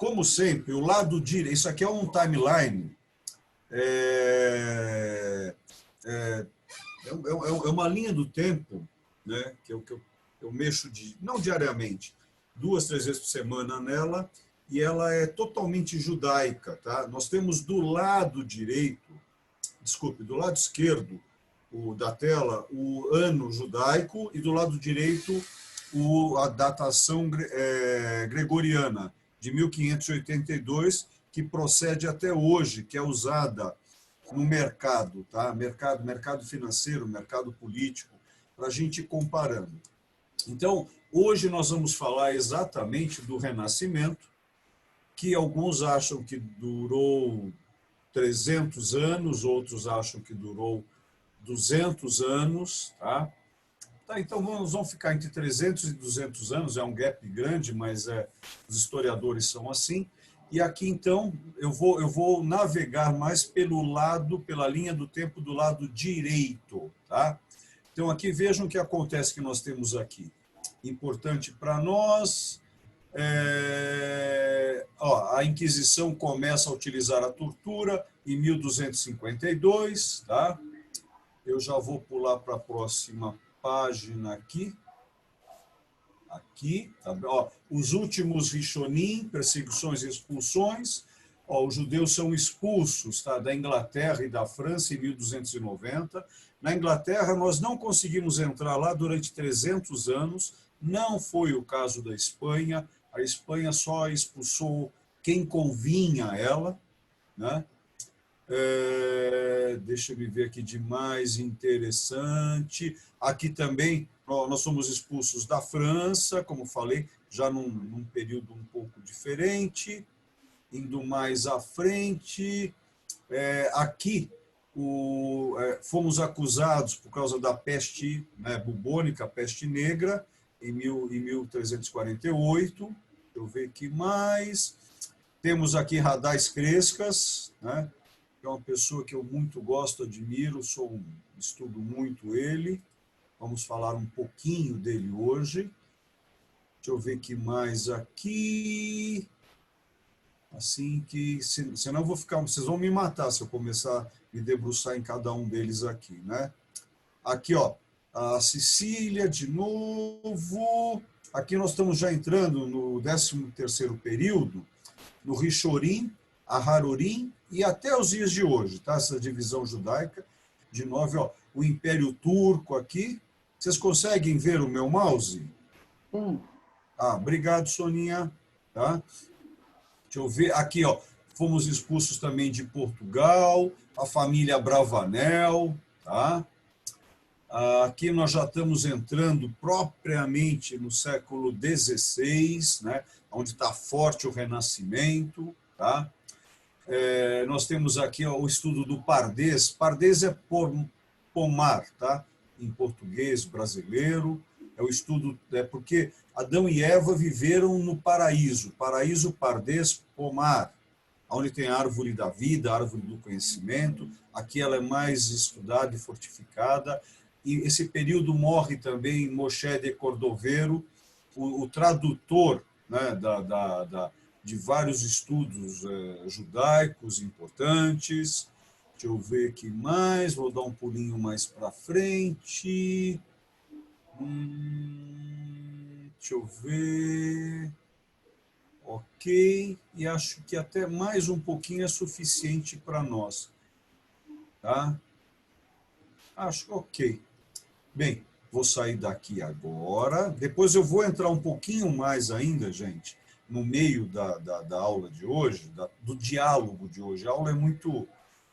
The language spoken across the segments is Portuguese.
como sempre, o lado direito, isso aqui é um timeline, é, é, é uma linha do tempo, né, que eu mexo, não diariamente, 2, 3 vezes por semana nela, e ela é totalmente judaica. Tá? Nós temos do lado direito, desculpe, do lado esquerdo da tela, o ano judaico, e do lado direito, a datação gregoriana, de 1582, que procede até hoje, que é usada no mercado, tá? mercado financeiro, mercado político, para a gente ir comparando. Então, hoje nós vamos falar exatamente do Renascimento, que alguns acham que durou 300 anos, outros acham que durou 200 anos. Tá? Então, vamos ficar entre 300 e 200 anos, é um gap grande, mas os historiadores são assim. E aqui, então, eu vou navegar mais pela linha do tempo do lado direito. Tá? Então, aqui vejam o que acontece que nós temos aqui. Importante para nós, a Inquisição começa a utilizar a tortura em 1252. Tá? Eu já vou pular para a próxima página aqui. Tá? Os últimos Rishonim, perseguições e expulsões. Os judeus são expulsos, tá, da Inglaterra e da França em 1290. Na Inglaterra, nós não conseguimos entrar lá durante 300 anos. Não foi o caso da Espanha. A Espanha só expulsou quem convinha a ela. Né? Deixa eu ver aqui de mais interessante. Aqui também nós somos expulsos da França, como falei, já num período um pouco diferente. Indo mais à frente, aqui fomos acusados por causa da peste, né, bubônica, peste negra, em 1348. Deixa eu ver aqui mais. Temos aqui Radais Crescas, né? Que é uma pessoa que eu muito gosto, admiro, estudo muito ele. Vamos falar um pouquinho dele hoje. Deixa eu ver que mais aqui. Assim que, senão eu vou ficar, vocês vão me matar se eu começar a me debruçar em cada um deles aqui, né? Aqui, a Sicília de novo. Aqui nós estamos já entrando no 13º período, no Rishorim, a Harorim e até os dias de hoje, tá? Essa divisão judaica. De novo, o Império Turco aqui. Vocês conseguem ver o meu mouse? Obrigado, Soninha. Tá? Deixa eu ver. Aqui, fomos expulsos também de Portugal, a família Bravanel. Tá? Aqui nós já estamos entrando propriamente no século XVI, né? Onde está forte o Renascimento. Tá? Nós temos aqui o estudo do Pardês. Pardês é pomar, tá? Em português brasileiro. É o estudo, porque Adão e Eva viveram no paraíso. Paraíso, Pardês, pomar, onde tem a árvore da vida, a árvore do conhecimento. Aqui ela é mais estudada e fortificada. E esse período morre também Moshe de Cordovero, o tradutor, né, de vários estudos judaicos importantes. Deixa eu ver aqui mais, vou dar um pulinho mais para frente. Deixa eu ver. Ok, e acho que até mais um pouquinho é suficiente para nós. Tá? Acho ok. Bem, vou sair daqui agora. Depois eu vou entrar um pouquinho mais ainda, gente, no meio da aula de hoje, do diálogo de hoje. A aula é muito...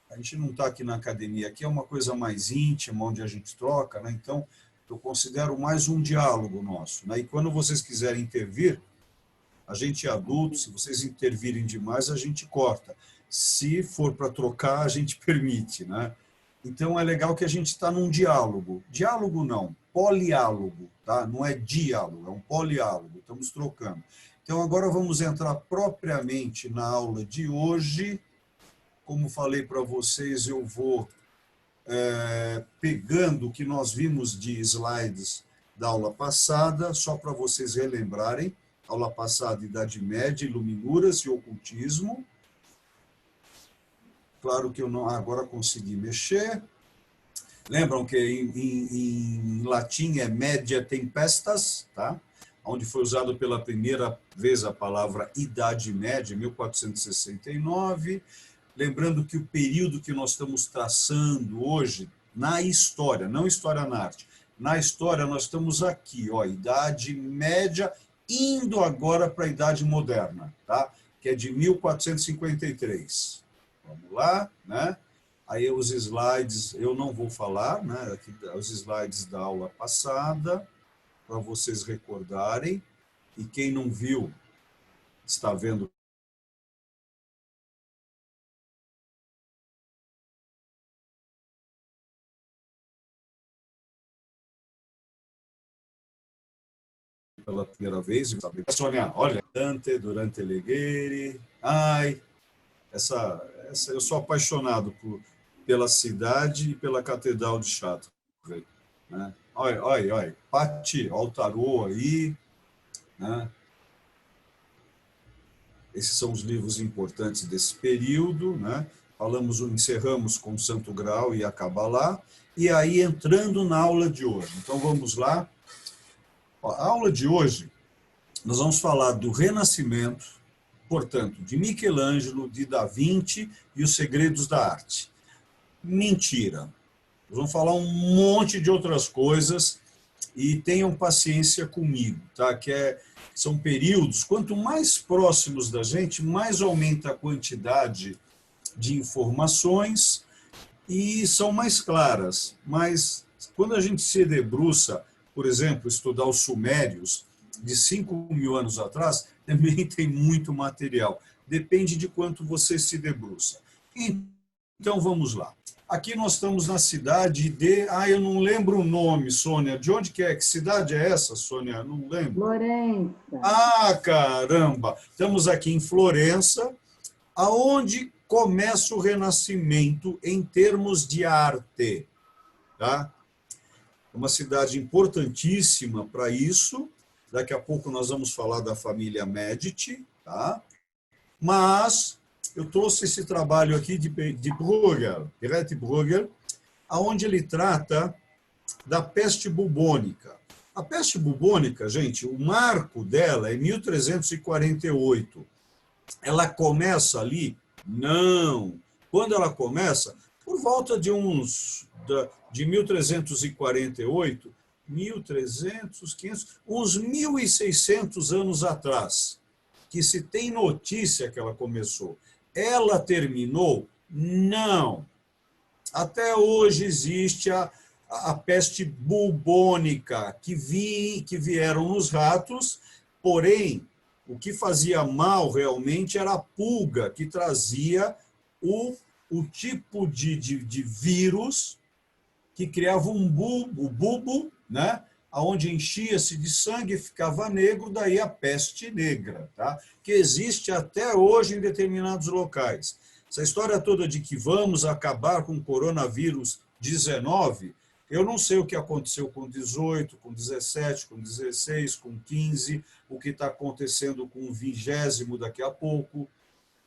A gente não está aqui na academia, aqui é uma coisa mais íntima, onde a gente troca, né? Então, eu considero mais um diálogo nosso. Né? E quando vocês quiserem intervir, a gente é adulto, se vocês intervirem demais, a gente corta. Se for para trocar, a gente permite. Né? Então, é legal que a gente está num diálogo. Diálogo não, poliálogo. Tá? Não é diálogo, é um poliálogo. Estamos trocando. Então, agora vamos entrar propriamente na aula de hoje. Como falei para vocês, eu vou pegando o que nós vimos de slides da aula passada, só para vocês relembrarem. Aula passada, Idade Média, Iluminuras e Ocultismo. Claro que eu não agora consegui mexer. Lembram que em latim é Media Tempestas, tá? Onde foi usado pela primeira vez a palavra Idade Média, 1469. Lembrando que o período que nós estamos traçando hoje, na história, não história na arte, na história nós estamos aqui, ó, Idade Média, indo agora para a Idade Moderna, tá? Que é de 1453. Vamos lá, né? Aí os slides, eu não vou falar, né? Aqui, os slides da aula passada, para vocês recordarem. E quem não viu, está vendo pela primeira vez. Sônia, olha, Durante Alighieri. Ai, essa eu sou apaixonado pela cidade e pela Catedral de Chartres. Né? Olha, olha, olha. Patti, olha o tarô aí. Né? Esses são os livros importantes desse período. Né? Encerramos com o Santo Graal e a Cabalá. E aí, entrando na aula de hoje. Então, vamos lá. A aula de hoje, nós vamos falar do Renascimento, portanto, de Michelangelo, de Da Vinci e os segredos da arte. Mentira. Nós vamos falar um monte de outras coisas e tenham paciência comigo, tá? São períodos, quanto mais próximos da gente, mais aumenta a quantidade de informações e são mais claras. Mas quando a gente se debruça, por exemplo, estudar os sumérios de 5.000 anos atrás, também tem muito material. Depende de quanto você se debruça. Então, vamos lá. Aqui nós estamos na cidade de... eu não lembro o nome, Sônia. De onde que é? Que cidade é essa, Sônia? Não lembro. Florença. Caramba! Estamos aqui em Florença, aonde começa o Renascimento em termos de arte. Tá? Uma cidade importantíssima para isso. Daqui a pouco nós vamos falar da família Medici. Tá? Mas eu trouxe esse trabalho aqui de Bruegel, Geert Bruegel, onde ele trata da peste bubônica. A peste bubônica, gente, o marco dela é 1348. Ela começa ali? Não. Quando ela começa? Por volta de 1348, 1300, 500, uns 1.600 anos atrás, que se tem notícia que ela começou. Ela terminou? Não. Até hoje existe a peste bubônica, que vieram nos ratos, porém, o que fazia mal realmente era a pulga, que trazia o tipo de vírus que criava um bulbo, né? Onde enchia-se de sangue e ficava negro, daí a peste negra, tá? Que existe até hoje em determinados locais. Essa história toda de que vamos acabar com o coronavírus 19, eu não sei o que aconteceu com 18, com 17, com 16, com 15, o que está acontecendo com o 20º daqui a pouco.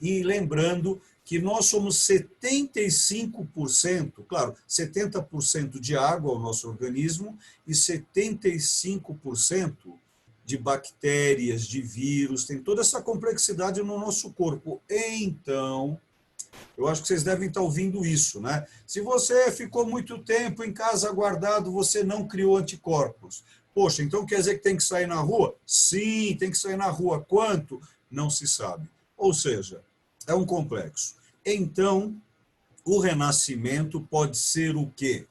E lembrando que nós somos 75%, claro, 70% de água, o nosso organismo, e 75% de bactérias, de vírus, tem toda essa complexidade no nosso corpo. Então, eu acho que vocês devem estar ouvindo isso, né? Se você ficou muito tempo em casa guardado, você não criou anticorpos. Poxa, então quer dizer que tem que sair na rua? Sim, tem que sair na rua. Quanto? Não se sabe. Ou seja, é um complexo. Então, o renascimento pode ser o quê?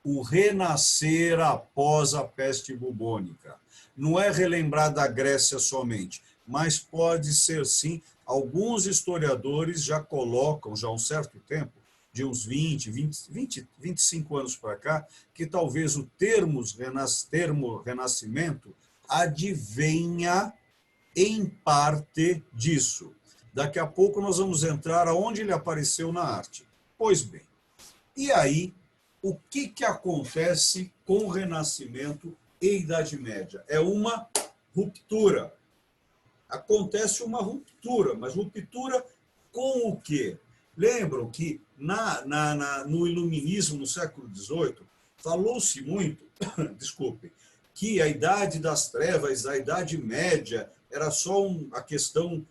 O renascer após a peste bubônica. Não é relembrar da Grécia somente, mas pode ser, sim, alguns historiadores já colocam, já há um certo tempo, de uns 25 anos para cá, que talvez o termo renascimento advenha em parte disso. Daqui a pouco nós vamos entrar aonde ele apareceu na arte. Pois bem, e aí, o que acontece com o Renascimento e Idade Média? É uma ruptura. acontece uma ruptura, mas ruptura com o quê? Lembram que no iluminismo, no século XVIII, falou-se muito, desculpe, que a Idade das Trevas, a Idade Média, era só a questão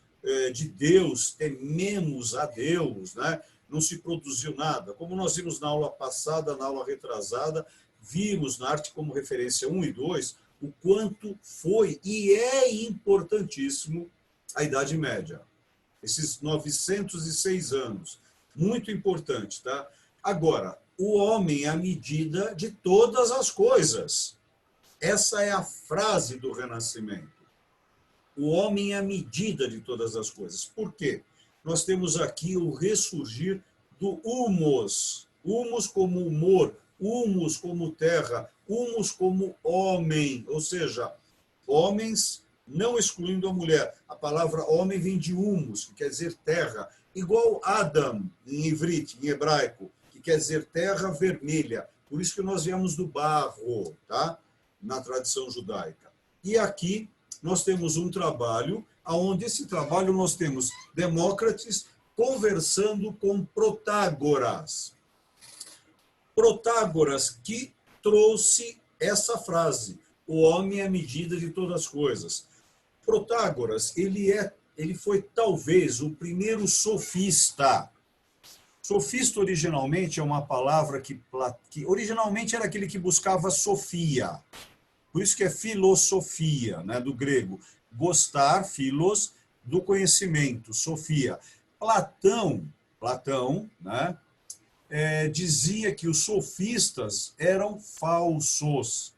de Deus, tememos a Deus, né? Não se produziu nada. Como nós vimos na aula passada, na aula retrasada, vimos na arte como referência 1 e 2, o quanto foi e é importantíssimo a Idade Média. Esses 906 anos. Muito importante, tá? Agora, o homem é a medida de todas as coisas. Essa é a frase do Renascimento. O homem é a medida de todas as coisas. Por quê? Nós temos aqui o ressurgir do humus. Humus como humor, humus como terra, humus como homem. Ou seja, homens não excluindo a mulher. A palavra homem vem de humus, que quer dizer terra. Igual Adam, em ivrit, em hebraico, que quer dizer terra vermelha. Por isso que nós viemos do barro, tá? Na tradição judaica. E aqui nós temos um trabalho, onde esse trabalho nós temos Demócrates conversando com Protágoras. Protágoras que trouxe essa frase, o homem é a medida de todas as coisas. Protágoras, ele foi talvez o primeiro sofista. Sofista originalmente é uma palavra que originalmente era aquele que buscava sofia. Por isso que é filosofia, né, do grego. Gostar, filos, do conhecimento, sofia. Platão, né, dizia que os sofistas eram falsos.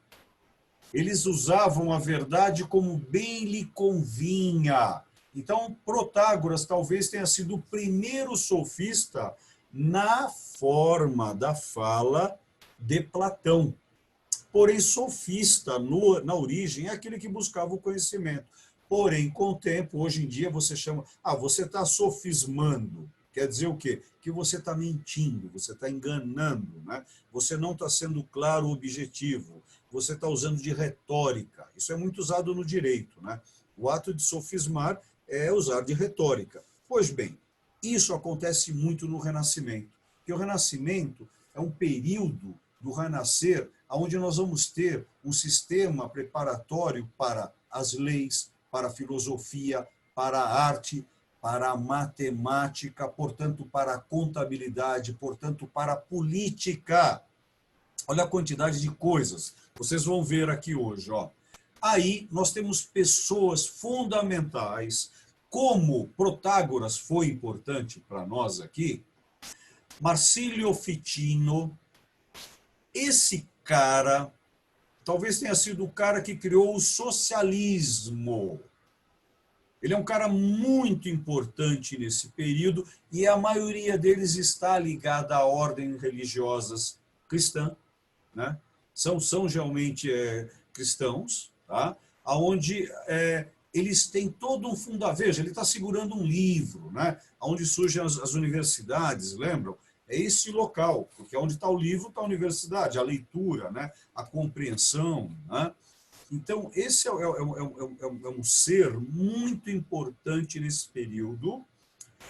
Eles usavam a verdade como bem lhe convinha. Então, Protágoras talvez tenha sido o primeiro sofista na forma da fala de Platão. Porém, sofista, na origem, é aquele que buscava o conhecimento. Porém, com o tempo, hoje em dia, você chama... você está sofismando. Quer dizer o quê? Que você está mentindo, você está enganando, né? Você não está sendo claro, objetivo. Você está usando de retórica. Isso é muito usado no direito, né? O ato de sofismar é usar de retórica. Pois bem, isso acontece muito no Renascimento. Porque o Renascimento é um período do renascer onde nós vamos ter um sistema preparatório para as leis, para a filosofia, para a arte, para a matemática, portanto, para a contabilidade, portanto, para a política. Olha a quantidade de coisas. Vocês vão ver aqui hoje, ó. Aí nós temos pessoas fundamentais, como Protágoras foi importante para nós aqui, Marsilio Ficino. Esse cara talvez tenha sido o cara que criou o socialismo. Ele é um cara muito importante nesse período e a maioria deles está ligada a ordens religiosas cristãs, né? São geralmente cristãos, tá? Onde eles têm todo um fundamento. Veja, ele está segurando um livro, né? Onde surgem as universidades, lembram? É esse local, porque onde está o livro está a universidade, a leitura, né? A compreensão, né? Então, esse é um ser muito importante nesse período,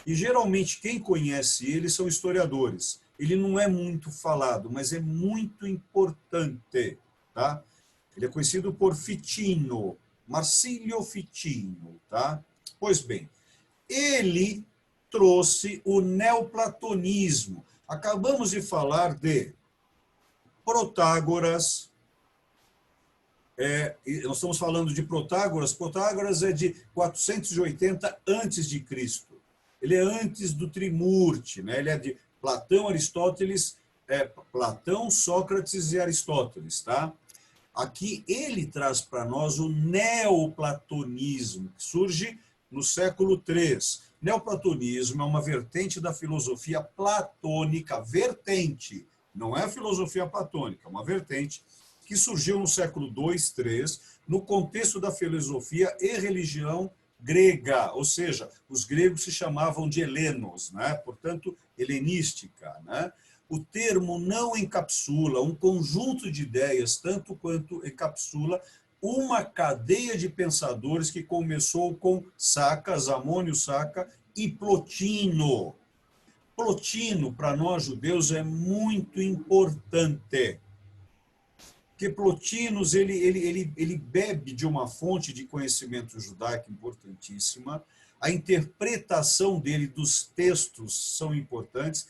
e geralmente quem conhece ele são historiadores. Ele não é muito falado, mas é muito importante, tá? Ele é conhecido por Ficino, Marsilio Ficino, tá? Pois bem, ele trouxe o neoplatonismo. Acabamos de falar de Protágoras. Nós estamos falando de Protágoras. Protágoras é de 480 a.C. Ele é antes do Trimurti, né? Ele é de Platão, Aristóteles, Platão, Sócrates e Aristóteles, tá? Aqui ele traz para nós o neoplatonismo, que surge no século III. Neoplatonismo é uma vertente da filosofia platônica, vertente, não é a filosofia platônica, é uma vertente que surgiu no século II, III, no contexto da filosofia e religião grega, ou seja, os gregos se chamavam de helenos, né? Portanto, helenística, né? O termo não encapsula um conjunto de ideias, tanto quanto encapsula uma cadeia de pensadores que começou com Sacas, Amônio Saca e Plotino. Plotino, para nós judeus, é muito importante, porque Plotinos ele bebe de uma fonte de conhecimento judaico importantíssima, a interpretação dele dos textos são importantes,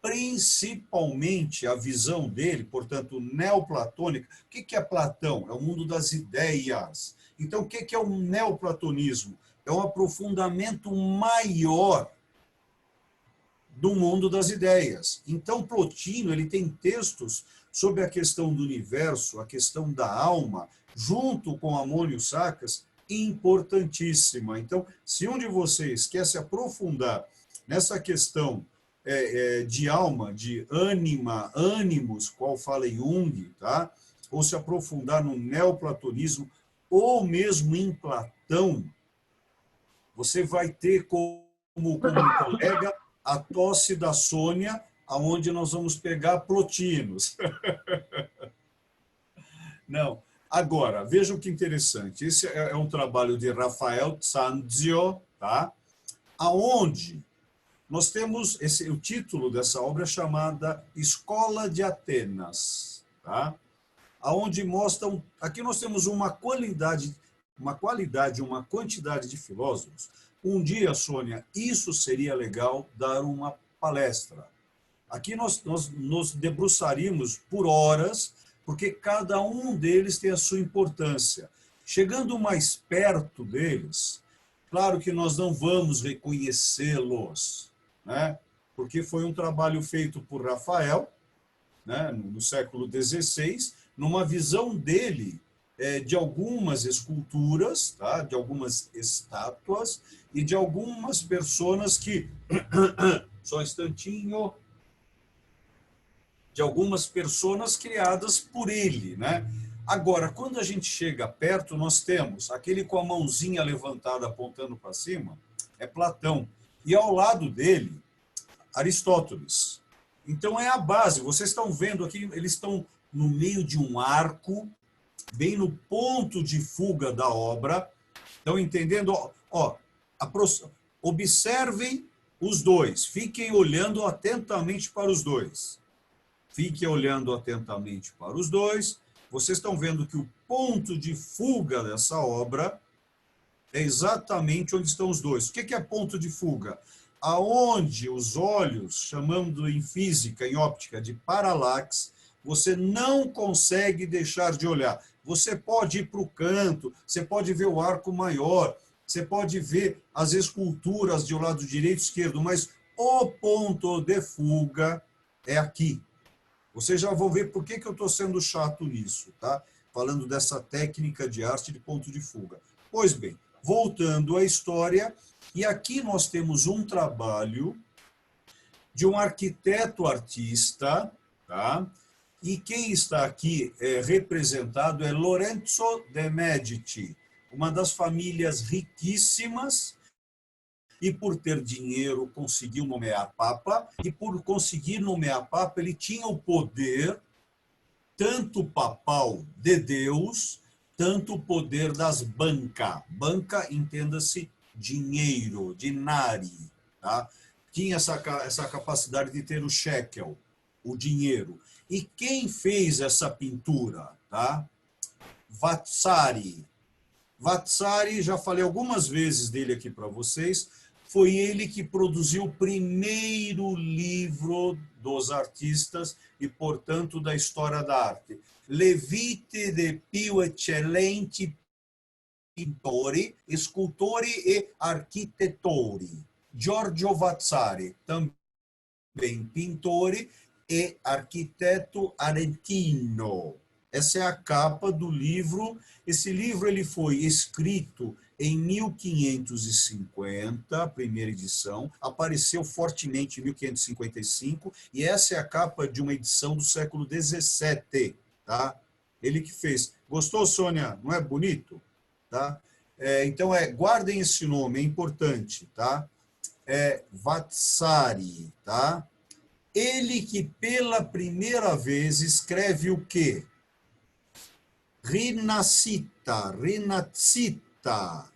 principalmente a visão dele, portanto, neoplatônica. O que é Platão? É o mundo das ideias. Então, o que é o neoplatonismo? É um aprofundamento maior do mundo das ideias. Então, Plotino ele tem textos sobre a questão do universo, a questão da alma, junto com Amônio Sacas, importantíssima. Então, se um de vocês quer se aprofundar nessa questão de alma, de ânima, ânimos, qual fala Jung, tá? Ou se aprofundar no neoplatonismo, ou mesmo em Platão, você vai ter como colega a tosse da Sônia, aonde nós vamos pegar Plotinos. Não. Agora, vejam que interessante. Esse é um trabalho de Rafael Zanzio, tá? Aonde nós temos o título dessa obra é chamada Escola de Atenas, tá? Aonde mostram, aqui nós temos uma quantidade, uma quantidade de filósofos. Um dia, Sônia, isso seria legal dar uma palestra. Aqui nós nos debruçaríamos por horas, porque cada um deles tem a sua importância. Chegando mais perto deles, claro que nós não vamos reconhecê-los, né? Porque foi um trabalho feito por Rafael, né, no século XVI, numa visão dele de algumas esculturas, tá, de algumas estátuas e de algumas personas que... Só um instantinho... de algumas personas criadas por ele, né? Agora, quando a gente chega perto, nós temos aquele com a mãozinha levantada apontando para cima, é Platão. E ao lado dele, Aristóteles. Então é a base. Vocês estão vendo aqui, eles estão no meio de um arco, bem no ponto de fuga da obra. Estão entendendo? Ó, observem os dois. Fiquem olhando atentamente para os dois. Fiquem olhando atentamente para os dois. Vocês estão vendo que o ponto de fuga dessa obra é exatamente onde estão os dois. O que é ponto de fuga? Aonde os olhos, chamando em física, em óptica, de paralaxe, você não consegue deixar de olhar. Você pode ir para o canto, você pode ver o arco maior, você pode ver as esculturas de um lado direito e esquerdo, mas o ponto de fuga é aqui. Vocês já vão ver por que eu estou sendo chato nisso, tá? Falando dessa técnica de arte de ponto de fuga. Pois bem, voltando à história, e aqui nós temos um trabalho de um arquiteto-artista, tá? E quem está aqui representado é Lorenzo de Medici, uma das famílias riquíssimas, e por ter dinheiro conseguiu nomear Papa, e por conseguir nomear Papa ele tinha o poder, tanto papal de Deus, tanto o poder das banca. Banca, entenda-se, dinheiro, dinari, tá? Tinha essa capacidade de ter o shekel, o dinheiro. E quem fez essa pintura? Tá? Vasari. Vasari, já falei algumas vezes dele aqui para vocês, foi ele que produziu o primeiro livro dos artistas e, portanto, da história da arte. Le vite de più eccellenti pittori, scultori e architettori. Giorgio Vasari, também pintor e arquiteto argentino. Essa é a capa do livro. Esse livro ele foi escrito em 1550, a primeira edição, apareceu fortemente em 1555, e essa é a capa de uma edição do século XVII. Tá? Ele que fez. Gostou, Sônia? Não é bonito? Tá? Então, guardem esse nome, é importante. Tá? Vasari. Tá? Ele que pela primeira vez escreve o quê? Rinascita, rinascita.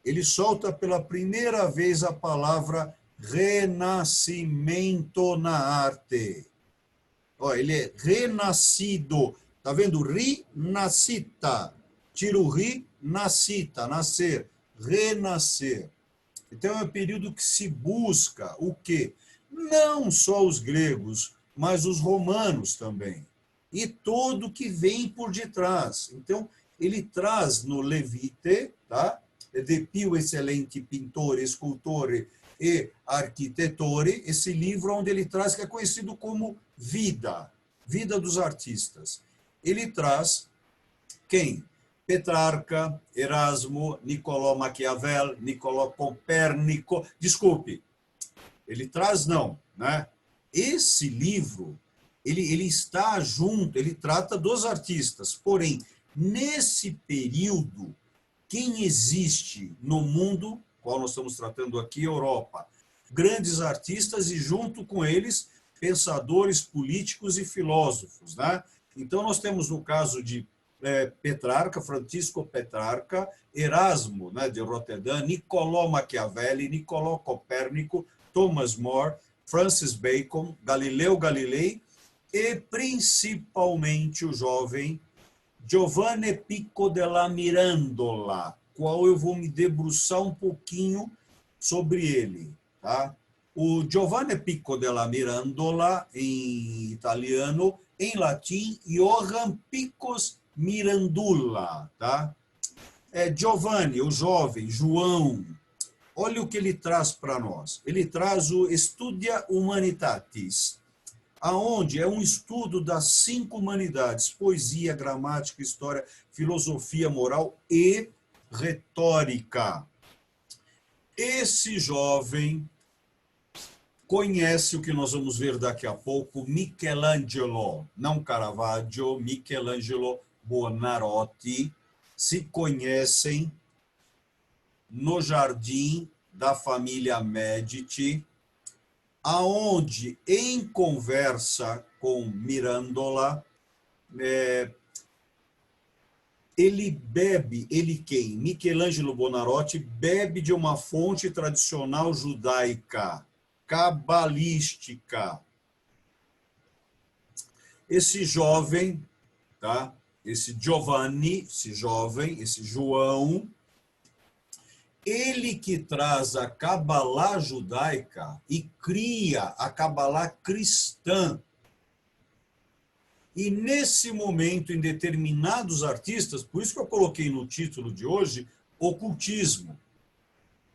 Ele solta pela primeira vez a palavra renascimento na arte. Ó, ele é renascido. Tá vendo? Rinascita. Tira o ri, nascita, nascer. Renascer. Então é um período que se busca o quê? Não só os gregos, mas os romanos também. E tudo que vem por detrás. Então, ele traz no Levite, tá? De più excelente pintore, escultore e arquitetore, esse livro onde ele traz, que é conhecido como Vida, Vida dos Artistas. Ele traz quem? Petrarca, Erasmo, Nicolau Maquiavel, Nicolau Copérnico. Desculpe, ele traz não, né? Esse livro, ele está junto, ele trata dos artistas, porém, nesse período, quem existe no mundo, qual nós estamos tratando aqui, Europa, grandes artistas e junto com eles, pensadores políticos e filósofos, né? Então, nós temos no caso de Petrarca, Francisco Petrarca, Erasmo, né, de Roterdã, Nicolau Maquiavelli, Nicolau Copérnico, Thomas More, Francis Bacon, Galileu Galilei e principalmente o jovem Giovanni Pico della Mirandola, qual eu vou me debruçar um pouquinho sobre ele, tá? O Giovanni Pico della Mirandola, em italiano, em latim, Johann Picos Mirandola, tá? Giovanni, o jovem, João, olha o que ele traz para nós. Ele traz o Studia Humanitatis, aonde é um estudo das 5 humanidades: poesia, gramática, história, filosofia, moral e retórica. Esse jovem conhece o que nós vamos ver daqui a pouco, Michelangelo, não Caravaggio, Michelangelo Buonarroti, se conhecem no jardim da família Medici, aonde, em conversa com Mirandola, ele bebe, ele quem? Michelangelo Buonarroti bebe de uma fonte tradicional judaica, cabalística. Esse jovem, tá? Esse Giovanni, esse jovem, esse João, ele que traz a Cabalá judaica e cria a Cabalá cristã. E nesse momento, em determinados artistas, por isso que eu coloquei no título de hoje, ocultismo.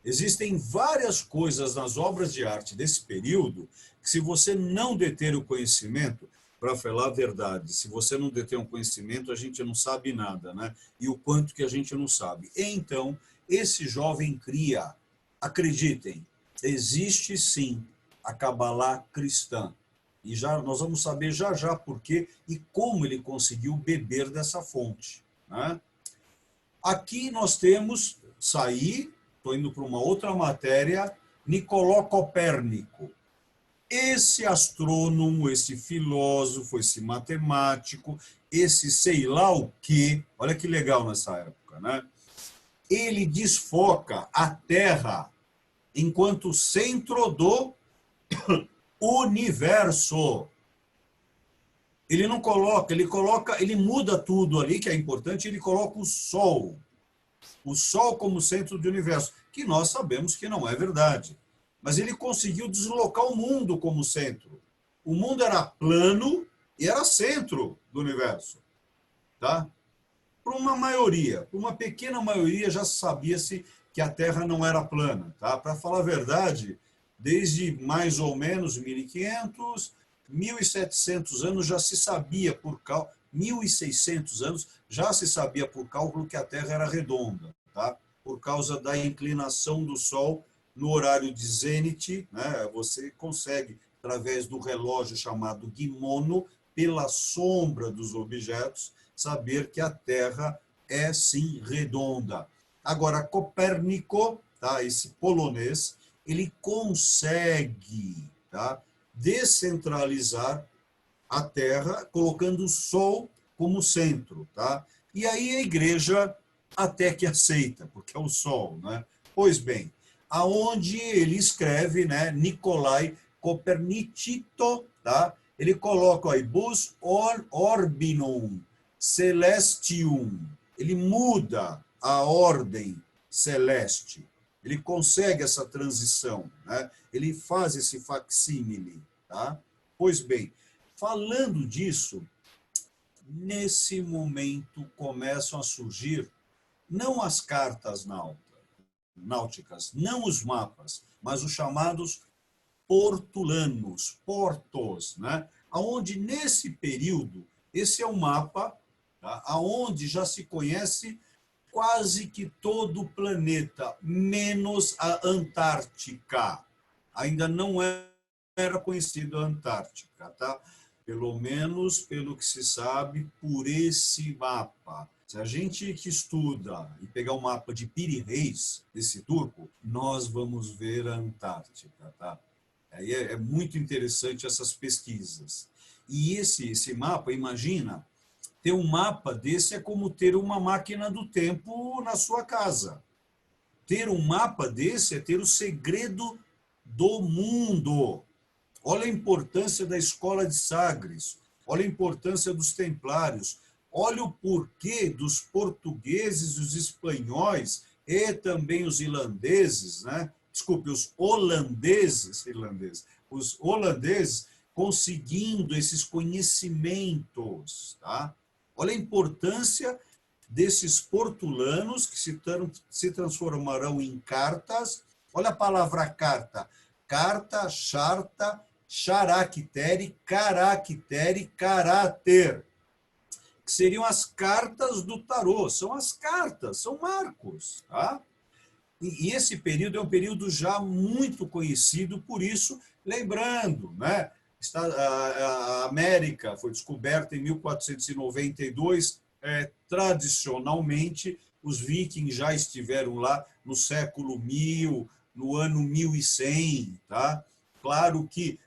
Existem várias coisas nas obras de arte desse período que, se você não deter o conhecimento, para falar a verdade, se você não deter um conhecimento, a gente não sabe nada, né? E o quanto que a gente não sabe. Então, esse jovem cria, acreditem, existe sim a Cabalá cristã. E já nós vamos saber já já por quê e como ele conseguiu beber dessa fonte, né? Aqui nós temos, estou indo para uma outra matéria, Nicolau Copérnico. Esse astrônomo, esse filósofo, esse matemático, esse sei lá o quê, olha que legal nessa época, né? Ele desfoca a Terra enquanto centro do universo. Ele não coloca, ele muda tudo ali, que é importante, ele coloca o Sol como centro do universo, que nós sabemos que não é verdade. Mas ele conseguiu deslocar o mundo como centro. O mundo era plano e era centro do universo, tá? Para uma maioria, para uma pequena maioria, já sabia-se que a Terra não era plana, tá? Para falar a verdade, desde mais ou menos 1500, 1700 anos já se sabia por cálculo, 1600 anos já se sabia por cálculo que a Terra era redonda, tá? Por causa da inclinação do Sol no horário de zênite, né? Você consegue, através do relógio chamado Gimono, pela sombra dos objetos, saber que a Terra é sim redonda. Agora, Copérnico, tá? Esse polonês, ele consegue, tá? Descentralizar a Terra, colocando o Sol como centro, tá? E aí a igreja até que aceita, porque é o Sol, né? Pois bem, aonde ele escreve, né, Nicolai Copernicito, tá? Ele coloca aí, bus orbinum celestium. Ele muda a ordem celeste. Ele consegue essa transição, né? Ele faz esse facsímile, tá? Pois bem, falando disso, nesse momento começam a surgir não as cartas náuticas, não os mapas, mas os chamados portulanos, portos, né? Aonde nesse período, esse é um mapa, tá? Aonde já se conhece quase que todo o planeta, menos a Antártica. Ainda não era conhecida a Antártica, tá? Pelo menos pelo que se sabe por esse mapa. Se a gente que estuda e pegar o mapa de Piri Reis, desse turco, nós vamos ver a Antártica, tá? Aí é muito interessante essas pesquisas. E esse mapa, imagina, ter um mapa desse é como ter uma máquina do tempo na sua casa. Ter um mapa desse é ter o segredo do mundo. Olha a importância da escola de Sagres, olha a importância dos templários, olha o porquê dos portugueses, os espanhóis e também os irlandeses, né? Desculpe, os holandeses conseguindo esses conhecimentos, tá? Olha a importância desses portulanos que se transformarão em cartas. Olha a palavra carta. Carta, charta, charactere, caractere, caráter. Que seriam as cartas do tarô. São as cartas, são marcos. Tá? E esse período é um período já muito conhecido, por isso, lembrando, né? A América foi descoberta em 1492, tradicionalmente, os vikings já estiveram lá no século 1000, no ano 1100, tá? Claro que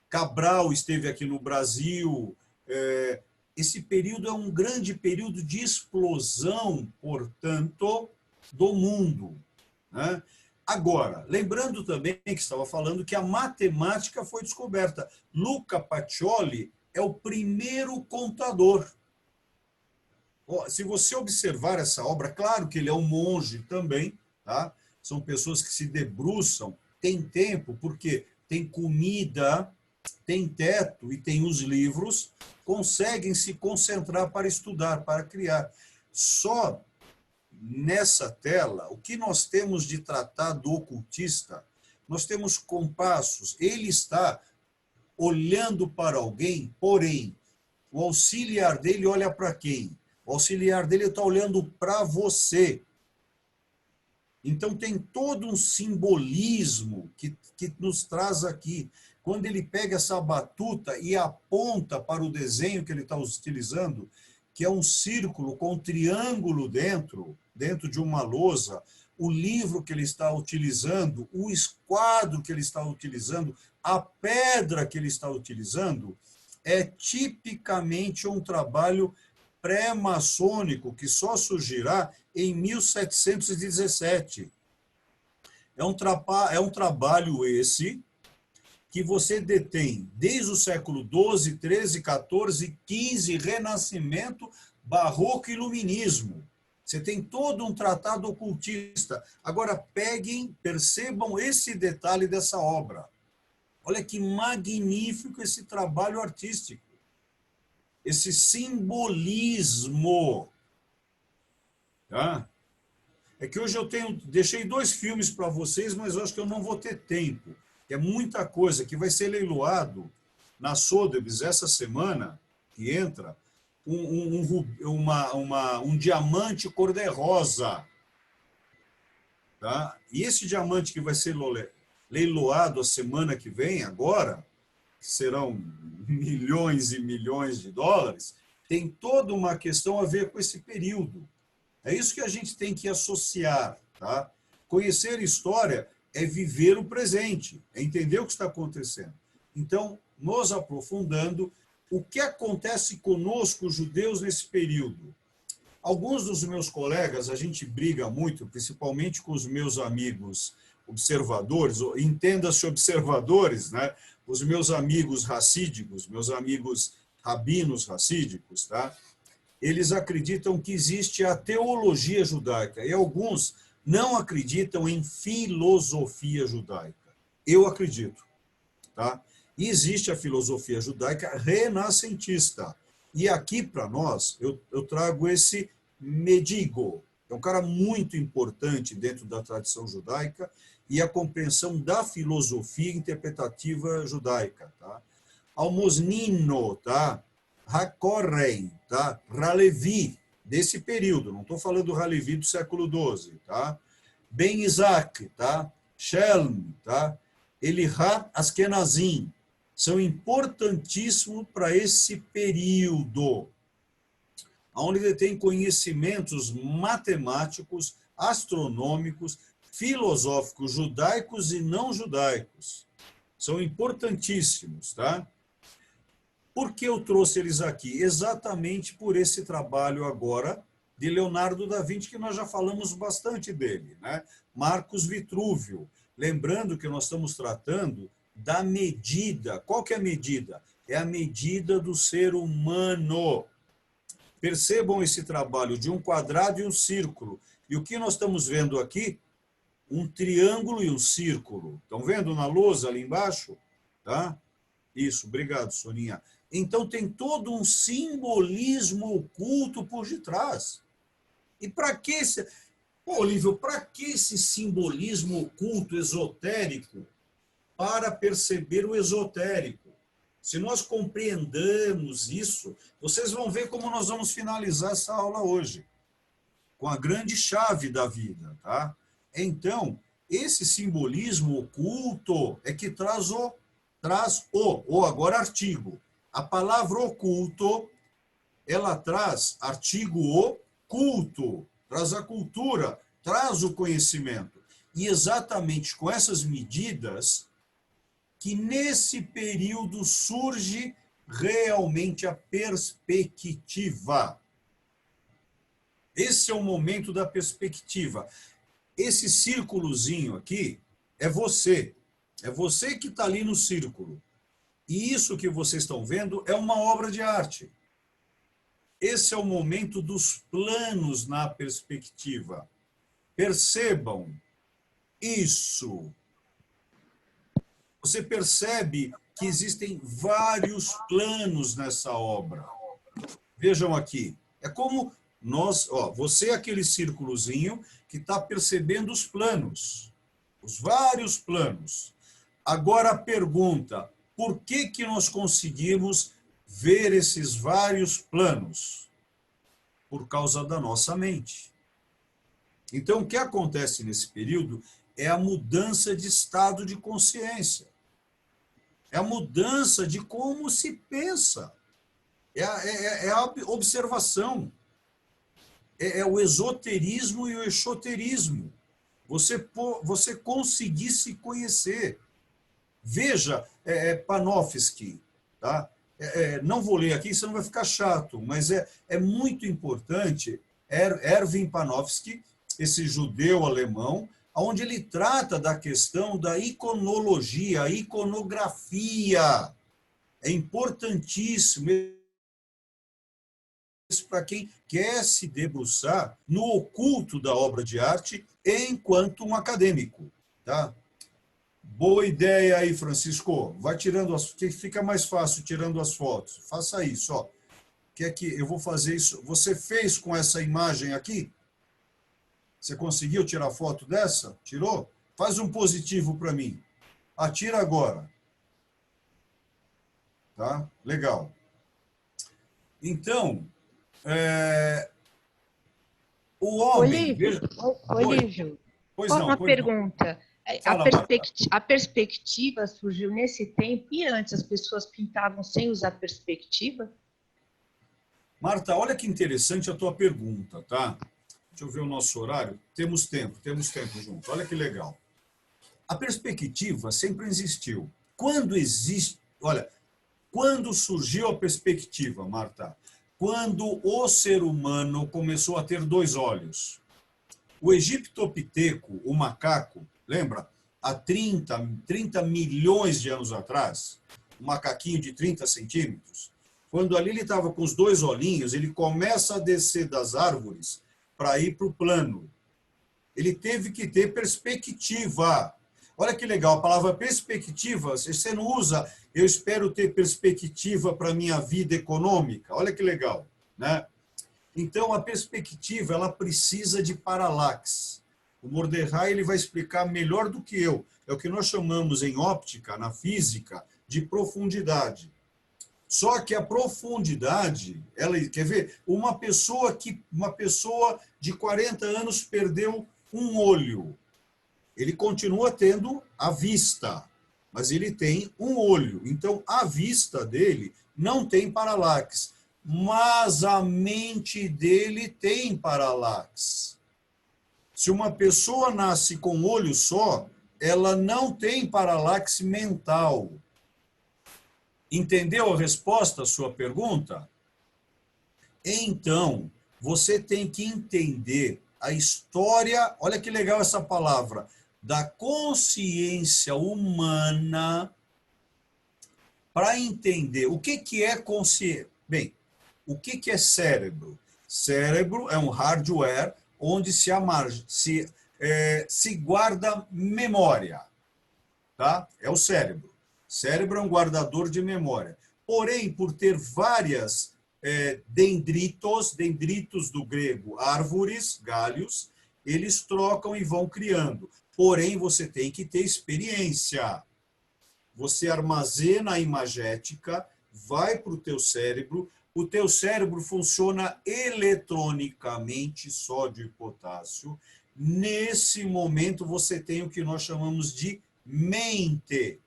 Cabral esteve aqui no Brasil. Esse período é um grande período de explosão, portanto, do mundo, né? Agora, lembrando também que estava falando que a matemática foi descoberta. Luca Pacioli é o primeiro contador. Se você observar essa obra, claro que ele é um monge também, tá? São pessoas que se debruçam, tem tempo, porque tem comida, tem teto e tem os livros, conseguem se concentrar para estudar, para criar. Só nessa tela, o que nós temos de tratado ocultista, nós temos compassos, ele está olhando para alguém, porém, o auxiliar dele olha para quem? O auxiliar dele está olhando para você. Então, tem todo um simbolismo que nos traz aqui. Quando ele pega essa batuta e aponta para o desenho que ele está utilizando, que é um círculo com um triângulo dentro de uma lousa, o livro que ele está utilizando, o esquadro que ele está utilizando, a pedra que ele está utilizando, é tipicamente um trabalho pré-maçônico que só surgirá em 1717. É um trabalho esse que você detém desde o século XII, XIII, XIV, XV, Renascimento, Barroco e Iluminismo. Você tem todo um tratado ocultista. Agora, percebam esse detalhe dessa obra. Olha que magnífico esse trabalho artístico. Esse simbolismo. Tá? É que hoje deixei 2 filmes para vocês, mas eu acho que eu não vou ter tempo. É muita coisa que vai ser leiloado na Sotheby's essa semana, que entra, um diamante cor-de-rosa. Tá? E esse diamante que vai ser leiloado a semana que vem, agora, que serão milhões e milhões de dólares, tem toda uma questão a ver com esse período. É isso que a gente tem que associar. Tá? Conhecer história é viver o presente, é entender o que está acontecendo. Então, nos aprofundando, o que acontece conosco, os judeus, nesse período? Alguns dos meus colegas, a gente briga muito, principalmente com os meus amigos observadores, entenda-se observadores, né? Os meus amigos racídicos, meus amigos rabinos racídicos, tá? Eles acreditam que existe a teologia judaica, e alguns não acreditam em filosofia judaica. Eu acredito, tá? E existe a filosofia judaica renascentista. E aqui, para nós, eu trago esse Medigo, é um cara muito importante dentro da tradição judaica e a compreensão da filosofia interpretativa judaica. Tá? Almosnino, tá? Hakorei, tá? Halevi, desse período, não estou falando do Halevi do século XII. Tá? Ben Isaac, tá? Shelm, tá? Eliha Askenazim, são importantíssimos para esse período, onde ele tem conhecimentos matemáticos, astronômicos, filosóficos, judaicos e não judaicos. São importantíssimos, tá? Por que eu trouxe eles aqui? Exatamente por esse trabalho agora de Leonardo da Vinci, que nós já falamos bastante dele, né? Marcos Vitrúvio. Lembrando que nós estamos tratando da medida. Qual que é a medida? É a medida do ser humano. Percebam esse trabalho de um quadrado e um círculo. E o que nós estamos vendo aqui? Um triângulo e um círculo. Estão vendo na lousa ali embaixo? Tá? Isso, obrigado, Soninha. Então tem todo um simbolismo oculto por detrás. E para que esse... Pô, Olívio, para que esse simbolismo oculto, esotérico? Para perceber o esotérico. Se nós compreendamos isso, vocês vão ver como nós vamos finalizar essa aula hoje, com a grande chave da vida. Tá? Então, esse simbolismo oculto é que traz o agora artigo. A palavra oculto, ela traz artigo oculto, traz a cultura, traz o conhecimento. E exatamente com essas medidas que nesse período surge realmente a perspectiva. Esse é o momento da perspectiva. Esse círculozinho aqui é você. É você que está ali no círculo. E isso que vocês estão vendo é uma obra de arte. Esse é o momento dos planos na perspectiva. Percebam isso. Você percebe que existem vários planos nessa obra. Vejam aqui. É como nós... você é aquele círculozinho que está percebendo os planos. Os vários planos. Agora a pergunta, por que que nós conseguimos ver esses vários planos? Por causa da nossa mente. Então, o que acontece nesse período é a mudança de estado de consciência. É a mudança de como se pensa. É a observação. É o esoterismo e o exoterismo. Você conseguir se conhecer. Veja, Panofsky, tá? Não vou ler aqui, senão vai ficar chato, mas é muito importante. Erwin Panofsky, esse judeu alemão, onde ele trata da questão da iconologia, a iconografia. É importantíssimo isso para quem quer se debruçar no oculto da obra de arte enquanto um acadêmico. Tá? Boa ideia aí, Francisco. Vai tirando que fica mais fácil tirando as fotos. Faça isso, ó. Que eu vou fazer isso. Você fez com essa imagem aqui? Você conseguiu tirar foto dessa? Tirou? Faz um positivo para mim. Atira agora. Tá? Legal. Então, o homem... Olívio, pois não, uma pois pergunta. Fala, A perspectiva surgiu nesse tempo e antes as pessoas pintavam sem usar perspectiva? Marta, olha que interessante a tua pergunta, tá? Deixa eu ver o nosso horário. Temos tempo junto. Olha que legal. A perspectiva sempre existiu. Quando existe... Olha, Quando surgiu a perspectiva, Marta? Quando o ser humano começou a ter dois olhos. O egiptopiteco, o macaco, lembra? Há 30 milhões de anos atrás, um macaquinho de 30 centímetros, quando ali ele estava com os dois olhinhos, ele começa a descer das árvores para ir para o plano. Ele teve que ter perspectiva. Olha que legal, a palavra perspectiva, você não usa, eu espero ter perspectiva para a minha vida econômica. Olha que legal, né? Então, a perspectiva, ela precisa de paralaxe. O Mordecai ele vai explicar melhor do que eu. É o que nós chamamos em óptica, na física, de profundidade. Só que a profundidade, ela quer ver, uma pessoa de 40 anos perdeu um olho. Ele continua tendo a vista, mas ele tem um olho. Então, a vista dele não tem paralaxe, mas a mente dele tem paralaxe. Se uma pessoa nasce com um olho só, ela não tem paralaxe mental. Entendeu a resposta à sua pergunta? Então, você tem que entender a história, olha que legal essa palavra, da consciência humana para entender o que é consciência. Bem, o que é cérebro? Cérebro é um hardware onde se guarda memória. Tá? É o cérebro. Cérebro é um guardador de memória. Porém, por ter várias dendritos do grego, árvores, galhos, eles trocam e vão criando. Porém, você tem que ter experiência. Você armazena a imagética, vai para o teu cérebro funciona eletronicamente, sódio e potássio. Nesse momento, você tem o que nós chamamos de mente.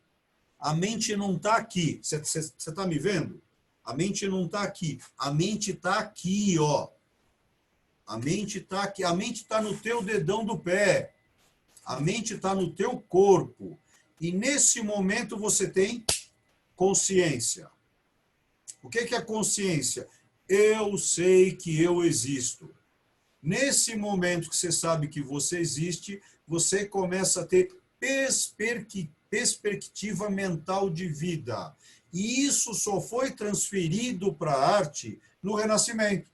A mente não está aqui. Você está me vendo? A mente não está aqui. A mente está aqui, ó. A mente está aqui. A mente está no teu dedão do pé. A mente está no teu corpo. E nesse momento você tem consciência. O que é consciência? Eu sei que eu existo. Nesse momento que você sabe que você existe, você começa a ter perspectiva mental de vida. E isso só foi transferido para a arte no Renascimento.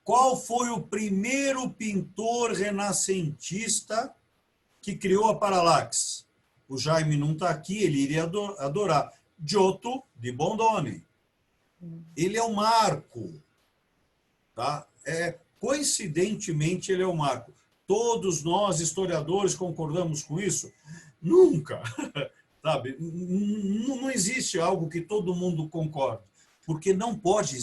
Qual foi o primeiro pintor renascentista que criou a paralaxe? O Jaime não está aqui, ele iria adorar. Giotto di Bondone. Ele é o marco. Tá? Coincidentemente, ele é o marco. Todos nós, historiadores, concordamos com isso? Nunca. Sabe? Não existe algo que todo mundo concorde, porque não pode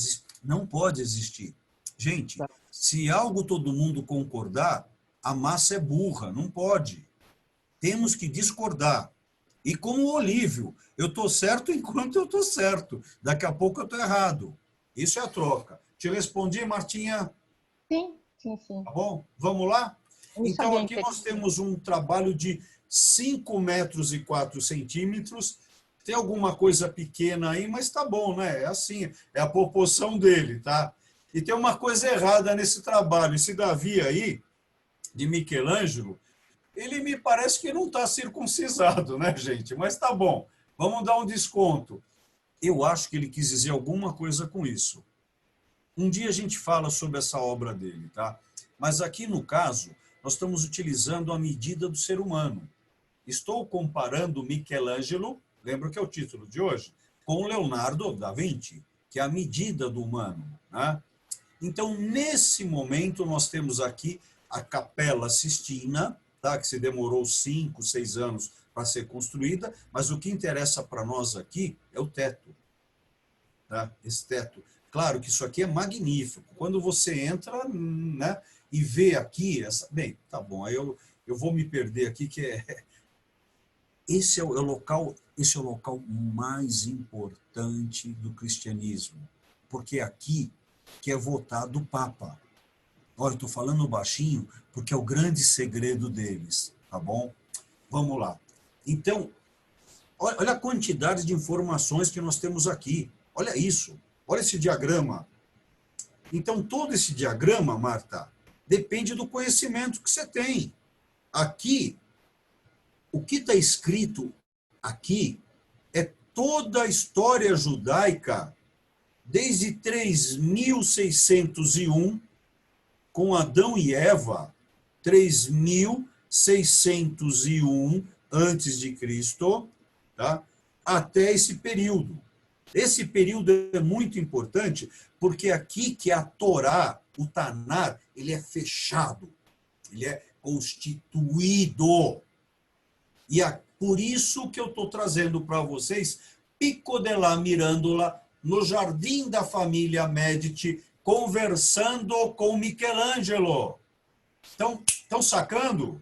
existir. Gente, se algo todo mundo concordar, a massa é burra, não pode. Temos que discordar. E como o Olívio, eu estou certo enquanto eu estou certo. Daqui a pouco eu estou errado. Isso é a troca. Te respondi, Martinha? Sim, sim, sim. Tá bom? Vamos lá? Então, aqui nós temos um trabalho de 5 metros e 4 centímetros. Tem alguma coisa pequena aí, mas tá bom, né? É assim, é a proporção dele, tá? E tem uma coisa errada nesse trabalho. Esse Davi aí, de Michelangelo, ele me parece que não está circuncisado, né, gente? Mas tá bom, vamos dar um desconto. Eu acho que ele quis dizer alguma coisa com isso. Um dia a gente fala sobre essa obra dele, tá? Mas aqui, no caso, nós estamos utilizando a medida do ser humano. Estou comparando Michelangelo, lembra que é o título de hoje, com Leonardo da Vinci, que é a medida do humano, né? Então, nesse momento, nós temos aqui a Capela Sistina, tá? Que se demorou 5, 6 anos para ser construída, mas o que interessa para nós aqui é o teto. Tá? Esse teto. Claro que isso aqui é magnífico. Quando você entra, né, e vê aqui, bem, tá bom, aí eu vou me perder aqui, esse é o local mais importante do cristianismo, porque aqui que é votado o Papa. Olha, eu estou falando baixinho porque é o grande segredo deles, tá bom? Vamos lá. Então, Olha a quantidade de informações que nós temos aqui. Olha isso. Olha esse diagrama. Então, todo esse diagrama, Marta, depende do conhecimento que você tem. Aqui, o que está escrito aqui é toda a história judaica desde 3601, com Adão e Eva, 3601 antes de Cristo, tá? Até esse período. Esse período é muito importante, porque aqui que a Torá, o Tanar, ele é fechado, ele é constituído. E é por isso que eu estou trazendo para vocês Pico della Mirandola, no Jardim da Família Medici, conversando com Michelangelo. Estão sacando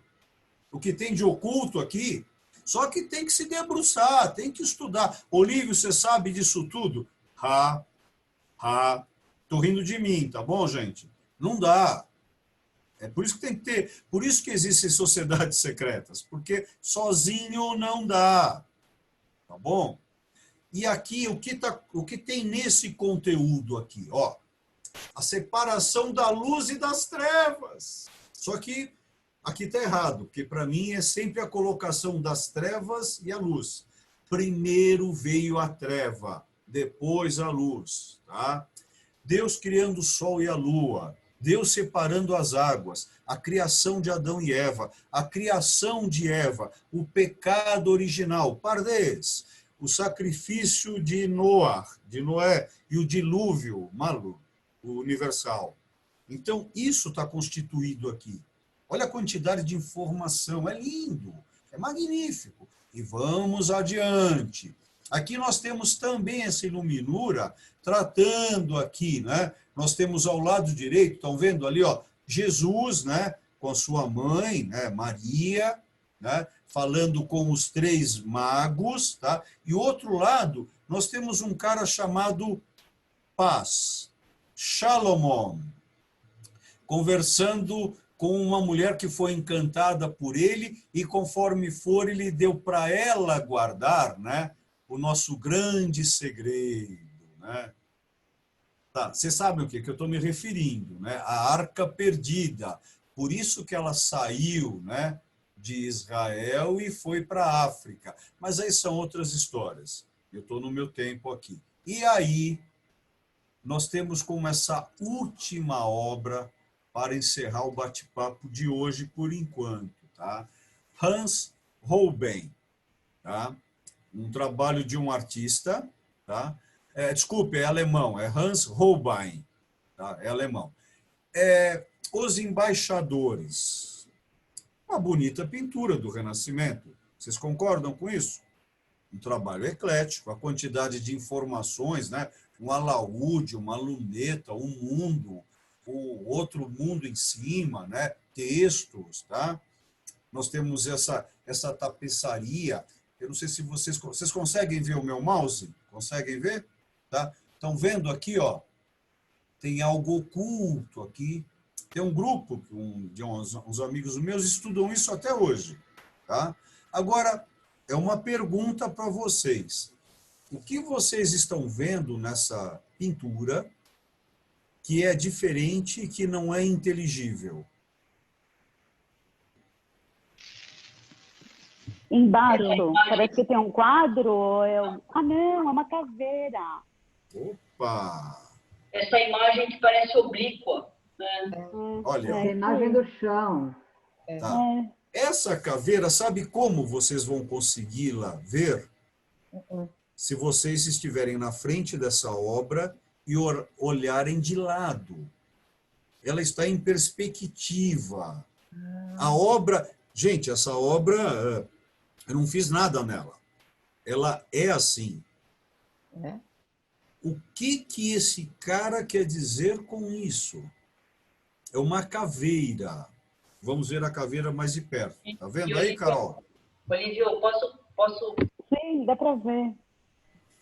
o que tem de oculto aqui? Só que tem que se debruçar, tem que estudar. Olívio, você sabe disso tudo? Tô rindo de mim, tá bom, gente? Não dá. É por isso que tem que ter, por isso que existem sociedades secretas, porque sozinho não dá. Tá bom? E aqui, o que tem nesse conteúdo aqui? Ó, a separação da luz e das trevas. Só que aqui está errado, porque para mim é sempre a colocação das trevas e a luz. Primeiro veio a treva, depois a luz. Tá? Deus criando o sol e a lua, Deus separando as águas, a criação de Adão e Eva, a criação de Eva, o pecado original, Pardes, o sacrifício de Noé, e o dilúvio, Malu, o universal. Então, isso está constituído aqui. Olha a quantidade de informação, é lindo, é magnífico. E vamos adiante. Aqui nós temos também essa iluminura tratando aqui, né? Nós temos ao lado direito, estão vendo ali, ó, Jesus, né, com a sua mãe, né, Maria, né, falando com os 3 magos, tá? E outro lado, nós temos um cara chamado Paz, Salomão, conversando com uma mulher que foi encantada por ele e conforme for, ele deu para ela guardar, né, o nosso grande segredo, né? Tá, vocês sabem o que eu estou me referindo, né? A arca perdida. Por isso que ela saiu, né, de Israel e foi para a África. Mas aí são outras histórias. Eu estou no meu tempo aqui. E aí, nós temos como essa última obra para encerrar o bate-papo de hoje, por enquanto, tá? Hans Holbein, tá? Um trabalho de um artista, tá? Desculpe, é alemão, é Hans Holbein, tá? É alemão. Os Embaixadores, uma bonita pintura do Renascimento. Vocês concordam com isso? Um trabalho eclético, a quantidade de informações, né? Um alaúde, uma luneta, um mundo, o outro mundo em cima, né? Textos, tá? Nós temos essa tapeçaria. Eu não sei se vocês conseguem ver o meu mouse? Conseguem ver? Tá? Estão vendo aqui, ó? Tem algo oculto aqui. Tem um grupo de uns amigos meus estudam isso até hoje, tá? Agora, é uma pergunta para vocês. O que vocês estão vendo nessa pintura que é diferente e que não é inteligível? Embaixo, parece que tem um quadro. Ah, não, é uma caveira. Opa! Essa imagem que parece oblíqua. Né? Olha, a imagem do chão. Tá. Essa caveira, sabe como vocês vão consegui-la ver? Se vocês estiverem na frente dessa obra e olharem de lado. Ela está em perspectiva. A obra... Gente, essa obra, eu não fiz nada nela. Ela é assim. O que esse cara quer dizer com isso? É uma caveira. Vamos ver a caveira mais de perto. Tá vendo aí, Carol? Olívio, posso... Sim, dá para ver.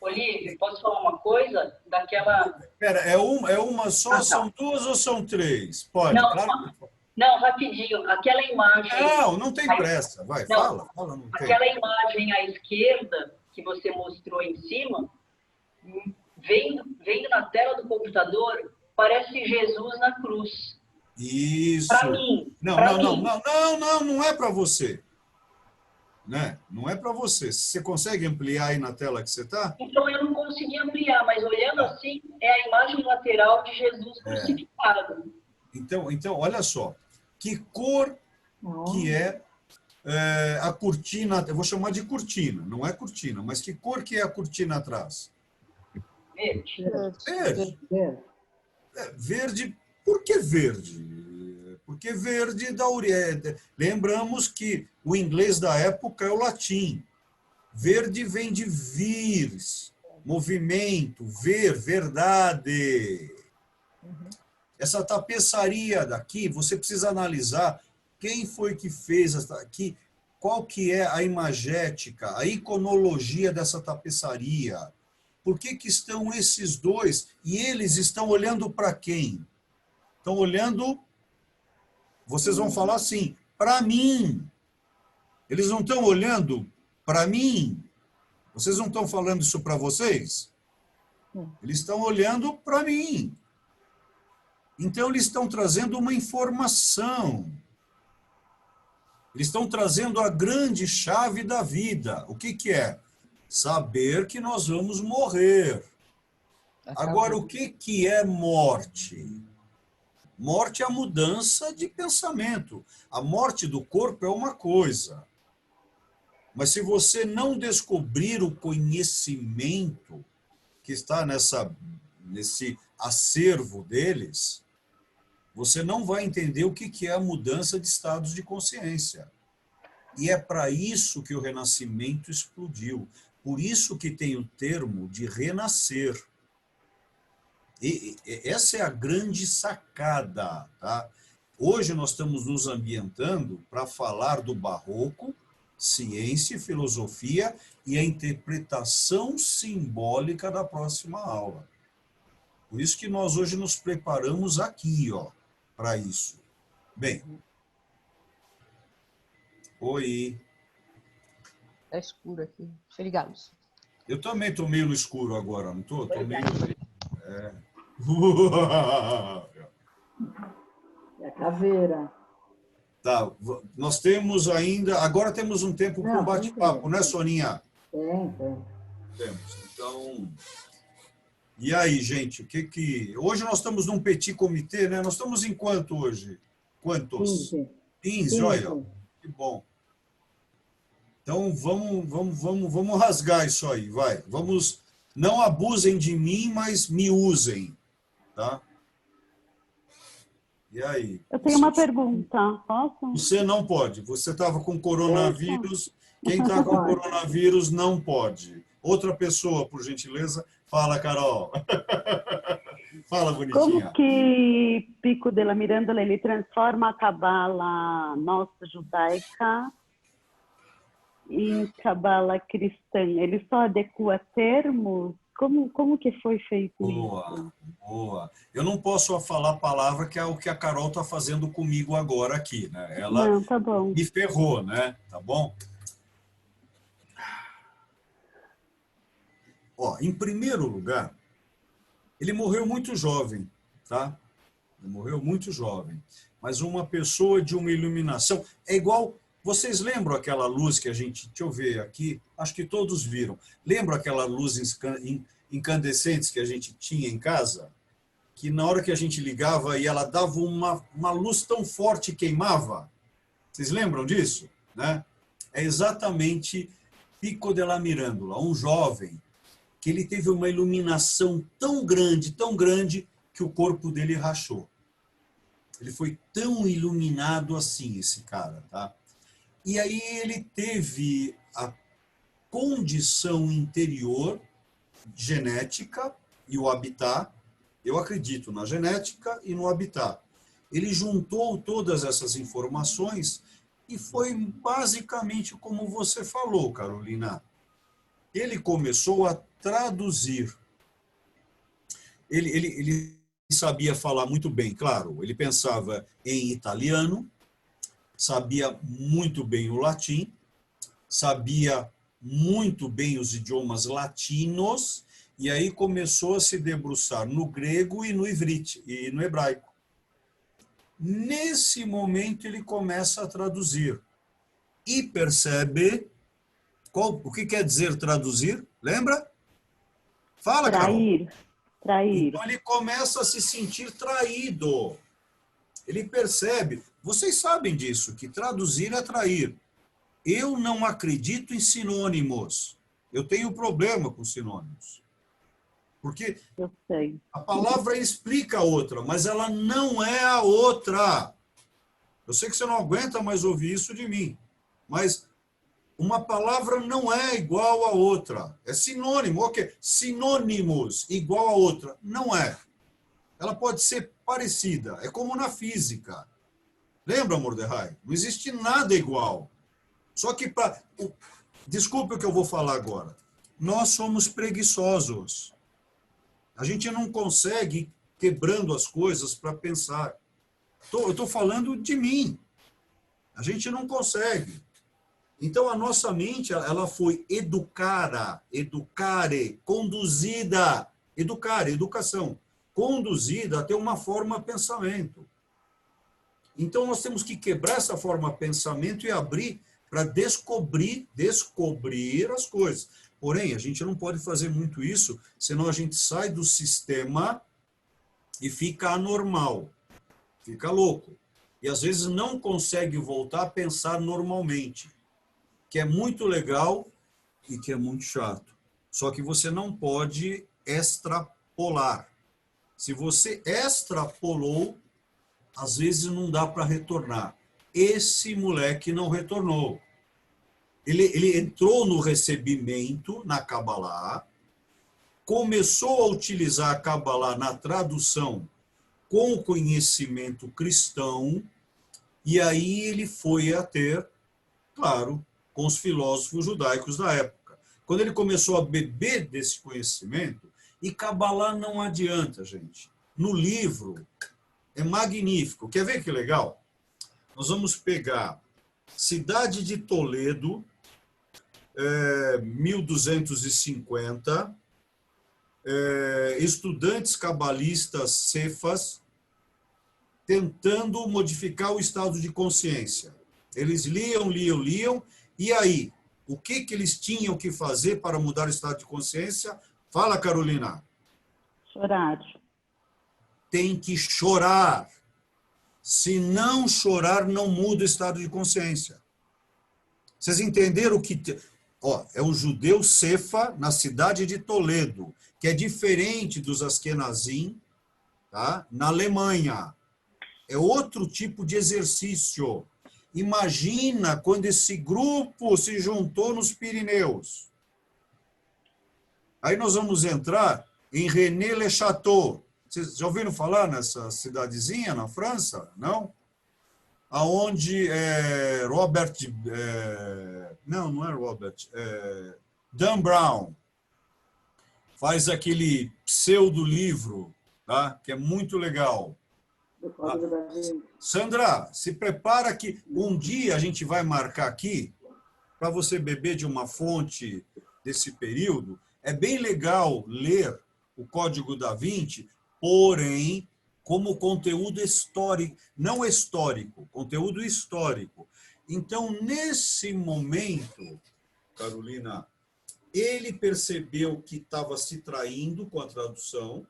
Olívio, posso falar uma coisa? Daquela... Espera, é uma só? Tá. São 2 ou são 3? Pode, não, claro. Não, rapidinho. Aquela imagem... Não tem pressa. Vai, fala. Não aquela imagem à esquerda que você mostrou em cima, vendo na tela do computador, parece Jesus na cruz. Isso. Para mim. Não é para você. Né? Não é para você. Você consegue ampliar aí na tela que você está? Então eu não consegui ampliar, mas olhando assim, é a imagem lateral de Jesus crucificado. Então, olha só. Que cor que é a cortina? Eu vou chamar de cortina. Não é cortina, mas que cor que é a cortina atrás? Verde. Verde. Verde. Por que verde? Porque verde lembramos que o inglês da época é o latim. Verde vem de vis, movimento, ver, verdade. Essa tapeçaria daqui, você precisa analisar quem foi que fez aqui, qual que é a imagética, a iconologia dessa tapeçaria. Por que que estão esses dois? E eles estão olhando para quem? Estão olhando... Vocês vão falar assim, para mim. Eles não estão olhando para mim. Vocês não estão falando isso para vocês? Eles estão olhando para mim. Então, eles estão trazendo uma informação. Eles estão trazendo a grande chave da vida. O que que é? Saber que nós vamos morrer. Agora, o que que é morte? Morte é a mudança de pensamento. A morte do corpo é uma coisa. Mas se você não descobrir o conhecimento que está nesse acervo deles, você não vai entender o que é a mudança de estados de consciência. E é para isso que o Renascimento explodiu. Por isso que tem o termo de renascer. E essa é a grande sacada. Tá? Hoje nós estamos nos ambientando para falar do barroco, ciência e filosofia e a interpretação simbólica da próxima aula. Por isso que nós hoje nos preparamos aqui, para isso. Bem. Oi. Está escuro aqui. Deixa eu ligar a luz. Eu também estou meio no escuro agora, não estou? Estou meio... É a caveira. Tá, nós temos ainda... Agora temos um tempo para um bate-papo, né, Soninha? Tem. Temos. Então... E aí, gente, o que que... Hoje nós estamos num petit comitê, né? Nós estamos em quanto hoje? Quantos? 15, olha. Que bom. Então, vamos rasgar isso aí, vai. Vamos... Não abusem de mim, mas me usem, tá? E aí? Eu tenho uma pergunta, posso? Você não pode. Você estava com coronavírus. Quem está com coronavírus não pode. Outra pessoa, por gentileza. Fala, Carol. Fala, bonitinha. Como que Pico della Mirandola ele transforma a cabala nossa judaica em cabala cristã? Ele só adequa termos? Como que foi feito isso? Boa. Eu não posso falar a palavra que é o que a Carol está fazendo comigo agora aqui, né? Ela não, tá bom. Me ferrou, né? Tá bom? Em primeiro lugar, ele morreu muito jovem, tá? Ele morreu muito jovem. Mas uma pessoa de uma iluminação... É igual... Vocês lembram aquela luz que a gente... Deixa eu ver aqui. Acho que todos viram. Lembram aquela luz incandescente que a gente tinha em casa? Que na hora que a gente ligava e ela dava uma luz tão forte que queimava? Vocês lembram disso? Né? É exatamente Pico della Mirandola, um jovem que ele teve uma iluminação tão grande, que o corpo dele rachou. Ele foi tão iluminado assim, esse cara, tá? E aí ele teve a condição interior, genética e o habitat. Eu acredito na genética e no habitat. Ele juntou todas essas informações e foi basicamente como você falou, Carolina. Ele começou a traduzir. Ele sabia falar muito bem, claro. Ele pensava em italiano, sabia muito bem o latim, sabia muito bem os idiomas latinos, e aí começou a se debruçar no grego e no ivrite, e no hebraico. Nesse momento, ele começa a traduzir. E percebe... o que quer dizer traduzir? Lembra? Fala, Carol. Trair. Então, ele começa a se sentir traído. Ele percebe... Vocês sabem disso, que traduzir é trair. Eu não acredito em sinônimos. Eu tenho problema com sinônimos. Porque Eu sei. a palavra explica a outra, mas ela não é a outra. Eu sei que você não aguenta mais ouvir isso de mim, mas uma palavra não é igual a outra. É sinônimo, ok. Sinônimos igual a outra. Não é. Ela pode ser parecida. É como na física. Lembra, Mordecai? Não existe nada igual. Só que, desculpe o que eu vou falar agora. Nós somos preguiçosos. A gente não consegue ir quebrando as coisas para pensar. Eu estou falando de mim. A gente não consegue. Então, a nossa mente, ela foi educare, conduzida, educação, conduzida a ter uma forma pensamento. Então, nós temos que quebrar essa forma pensamento e abrir para descobrir as coisas. Porém, a gente não pode fazer muito isso, senão a gente sai do sistema e fica anormal, fica louco. E às vezes não consegue voltar a pensar normalmente, que é muito legal e que é muito chato. Só que você não pode extrapolar. Se você extrapolou, às vezes não dá para retornar. Esse moleque não retornou. Ele entrou no recebimento, na Kabbalah, começou a utilizar a Kabbalah na tradução com o conhecimento cristão, e aí ele foi a ter, claro, com os filósofos judaicos da época. Quando ele começou a beber desse conhecimento, e Kabbalah não adianta, gente. No livro, é magnífico. Quer ver que legal? Nós vamos pegar Cidade de Toledo, 1250, estudantes cabalistas cefas tentando modificar o estado de consciência. Eles liam, e aí, o que eles tinham que fazer para mudar o estado de consciência? Fala, Carolina. Chorar. Tem que chorar. Se não chorar, não muda o estado de consciência. Vocês entenderam o que... é o judeu cefa na cidade de Toledo, que é diferente dos Askenazim, tá? Na Alemanha. É outro tipo de exercício. Imagina quando esse grupo se juntou nos Pirineus. Aí nós vamos entrar em René-le-Château. Vocês já ouviram falar nessa cidadezinha na França? Não? Aonde Robert... não é Robert. Dan Brown faz aquele pseudo-livro, tá? Que é muito legal. Sandra, se prepara que um dia a gente vai marcar aqui para você beber de uma fonte desse período. É bem legal ler o Código da Vinci, porém, como conteúdo histórico, não histórico, conteúdo histórico. Então, nesse momento, Carolina, ele percebeu que estava se traindo com a tradução,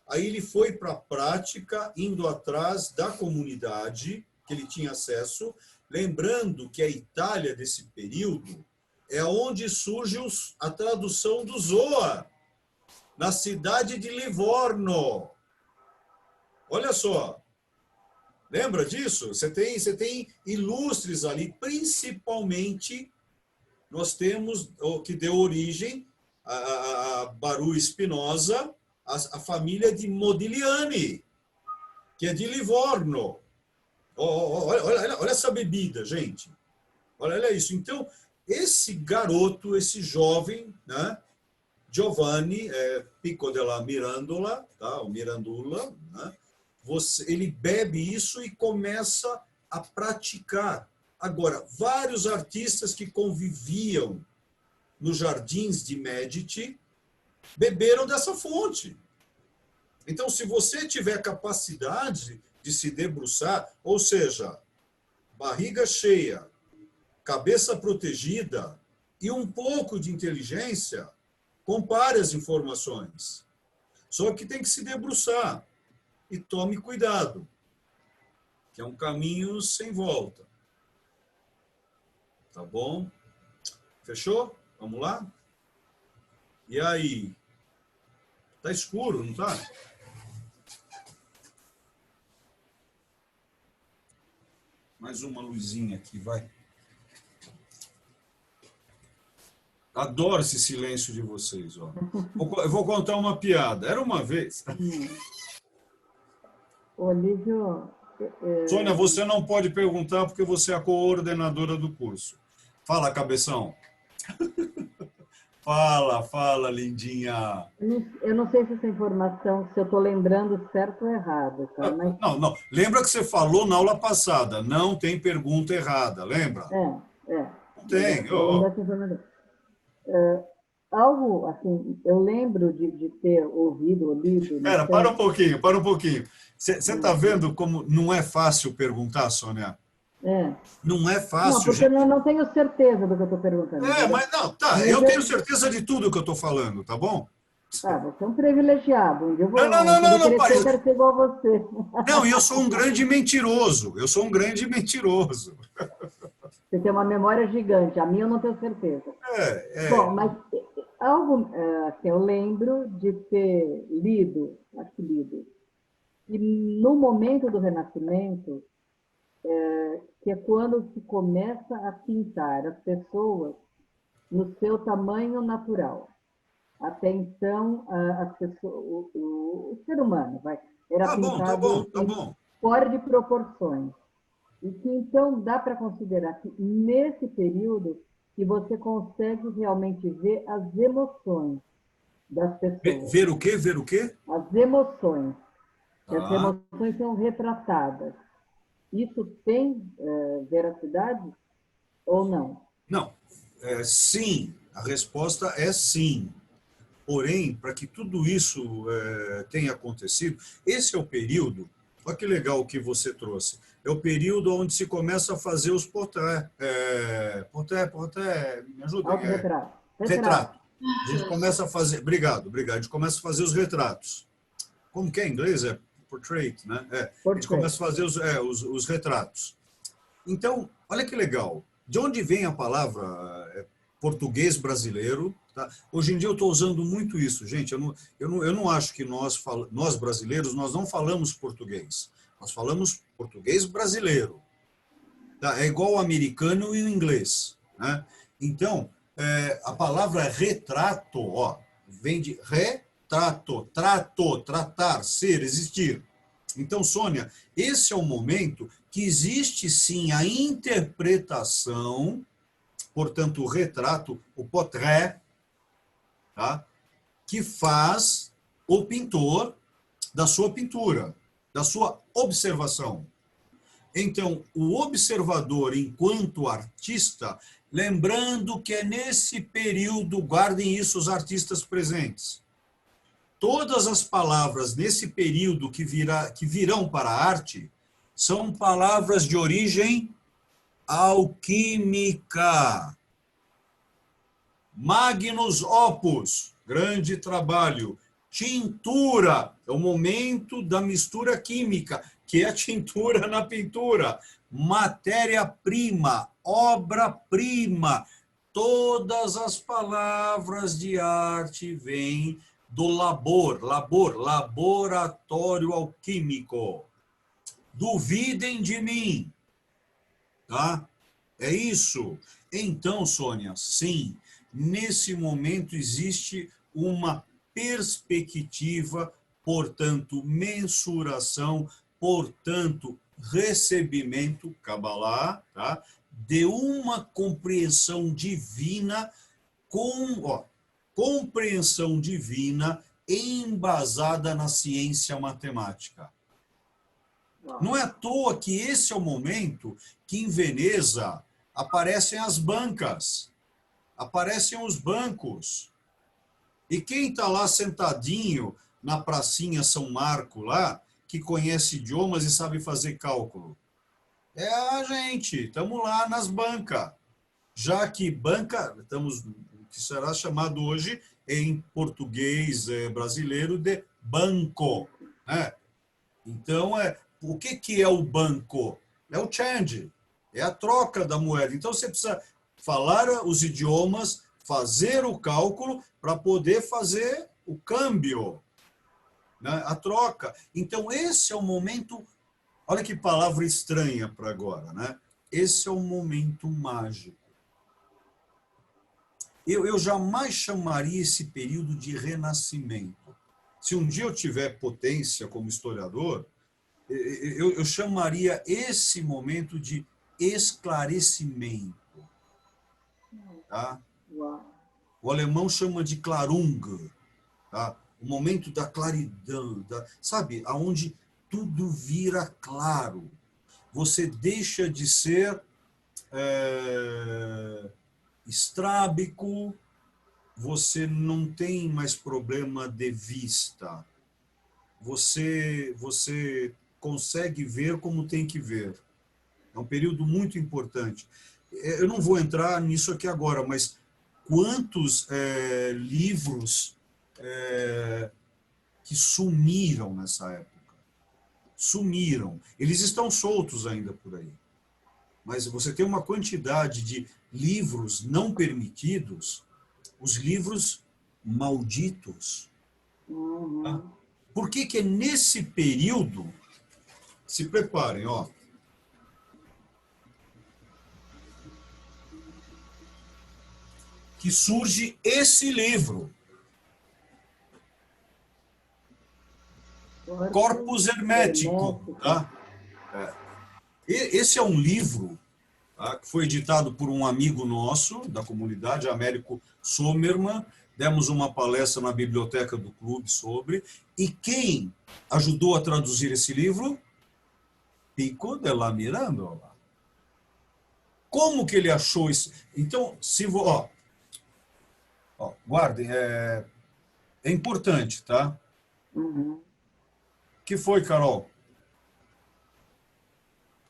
aí ele foi para a prática, indo atrás da comunidade que ele tinha acesso, lembrando que a Itália desse período é onde surge a tradução do Zohar, na cidade de Livorno. Olha só, lembra disso? Você tem ilustres ali, principalmente nós temos o que deu origem a Baruch Spinoza, a família de Modigliani, que é de Livorno. Olha essa bebida, gente. Olha isso. Então, esse garoto, esse jovem, né, Giovanni Pico della Mirandola, tá, o Mirandula, né, ele bebe isso e começa a praticar. Agora, vários artistas que conviviam nos jardins de Médici beberam dessa fonte. Então, se você tiver capacidade de se debruçar, ou seja, barriga cheia, cabeça protegida e um pouco de inteligência, compare as informações. Só que tem que se debruçar e tome cuidado, que é um caminho sem volta. Tá bom? Fechou? Vamos lá? E aí? Tá escuro, não tá? Mais uma luzinha aqui, vai. Adoro esse silêncio de vocês, ó. Eu vou contar uma piada. Era uma vez... Olívio, Sônia, você não pode perguntar porque você é a coordenadora do curso. Fala, cabeção. Fala, lindinha. eu não sei se essa informação, se eu estou lembrando certo ou errado, tá? Mas, Não. Lembra que você falou na aula passada, não tem pergunta errada, lembra? Não tem. Algo, assim, eu lembro de ter ouvido ou lido... Pera, para um pouquinho. Você está vendo como não é fácil perguntar, Sônia? Não é fácil. Não, porque eu não tenho certeza do que eu estou perguntando. Mas não, tá. Eu tenho certeza de tudo que eu estou falando, tá bom? Você é um privilegiado. Um dia eu vou Não, querer ser igual a você. Não, eu sou um grande mentiroso. Você tem uma memória gigante. A minha eu não tenho certeza. Bom, mas algo assim, eu lembro de ter lido, e no momento do Renascimento, que é quando se começa a pintar as pessoas no seu tamanho natural. Até então, as pessoas, o ser humano era pintado fora de proporções. E que então dá para considerar que nesse período que você consegue realmente ver as emoções das pessoas. Ver o quê? As emoções. As emoções são retratadas. Isso tem veracidade ou não? Não. Sim. A resposta é sim. Porém, para que tudo isso tenha acontecido, esse é o período, olha que legal que você trouxe, é o período onde se começa a fazer os portrait, me ajuda? Retrato. A gente começa a fazer, obrigado, a gente começa a fazer os retratos. Como que é em inglês? É portrait, né? A gente começa a fazer os retratos. Então, olha que legal, de onde vem a palavra português brasileiro? Tá? Hoje em dia eu estou usando muito isso, gente. Eu não acho que nós brasileiros, nós não falamos português. Nós falamos português brasileiro. Tá? É igual o americano e o inglês. Né? Então, a palavra retrato, vem de retrato, tratar, ser, existir. Então, Sônia, esse é o momento que existe sim a interpretação, portanto, o retrato, o portrait, tá? Que faz o pintor da sua pintura, da sua observação. Então, o observador, enquanto artista, lembrando que é nesse período, guardem isso os artistas presentes, todas as palavras nesse período que virão para a arte são palavras de origem alquímica. Magnus opus, grande trabalho. Tintura, é o momento da mistura química, que é a tintura na pintura. Matéria-prima, obra-prima. Todas as palavras de arte vêm do laboratório alquímico. Duvidem de mim. Tá? É isso. Então, Sônia, sim, nesse momento existe uma perspectiva, portanto, mensuração, portanto, recebimento, Kabbalah, tá? De uma compreensão divina compreensão divina embasada na ciência matemática. Não é à toa que esse é o momento que em Veneza aparecem as bancas. aparecem os bancos. E quem está lá sentadinho na pracinha São Marco, lá, que conhece idiomas e sabe fazer cálculo? É a gente, estamos lá nas bancas. Já que banca, estamos, que será chamado hoje, em português brasileiro, de banco. Né? Então, o que é o banco? É o change, é a troca da moeda. Então, você precisa falar os idiomas, fazer o cálculo para poder fazer o câmbio, né? A troca. Então, esse é o momento, olha que palavra estranha para agora, né? Esse é o momento mágico. Eu jamais chamaria esse período de renascimento. Se um dia eu tiver potência como historiador, eu chamaria esse momento de esclarecimento. Tá? O alemão chama de Klarung, tá? O momento da claridão, sabe? Aonde tudo vira claro. Você deixa de ser estrábico, você não tem mais problema de vista. Você consegue ver como tem que ver. É um período muito importante. Eu não vou entrar nisso aqui agora, mas quantos livros que sumiram nessa época? Sumiram. Eles estão soltos ainda por aí. Mas você tem uma quantidade de livros não permitidos, os livros malditos. Tá? Por que é nesse período, se preparem, ó, que surge esse livro, Corpus Hermeticum. Tá? Esse é um livro, tá, que foi editado por um amigo nosso da comunidade, Américo Sommermann. Demos uma palestra na biblioteca do clube sobre. E quem ajudou a traduzir esse livro? Pico della Mirandola. Como que ele achou isso? Então, se guardem, é importante, tá? Que foi, Carol?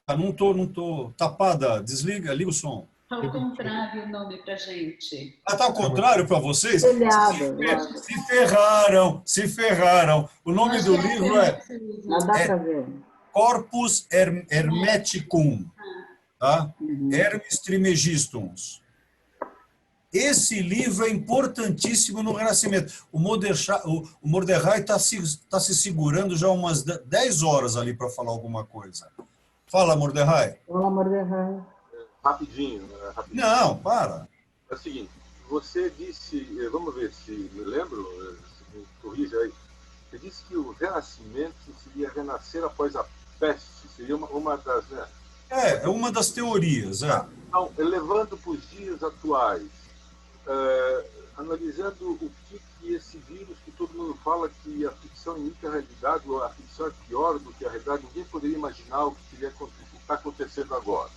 Não tô tapada. Desliga, liga o som. Está ao contrário o nome para gente. Está ao contrário para vocês? Telhado. Se ferraram. O nome do livro Não dá para ver. Corpus Hermeticum. Tá? Hermes Trismegistus. Esse livro é importantíssimo no Renascimento. O Mordecai está se segurando já umas 10 horas ali para falar alguma coisa. Fala, Mordecai. Fala, Mordecai. Rapidinho. Não, para. É o seguinte, você disse, vamos ver se me lembro, se me corrija aí, você disse que o Renascimento seria renascer após a peste, seria uma das... Né? É uma das teorias. Então, levando para os dias atuais, analisando o que esse vírus que todo mundo fala que a ficção imita a realidade, ou a ficção é pior do que a realidade, ninguém poderia imaginar o que está acontecendo agora.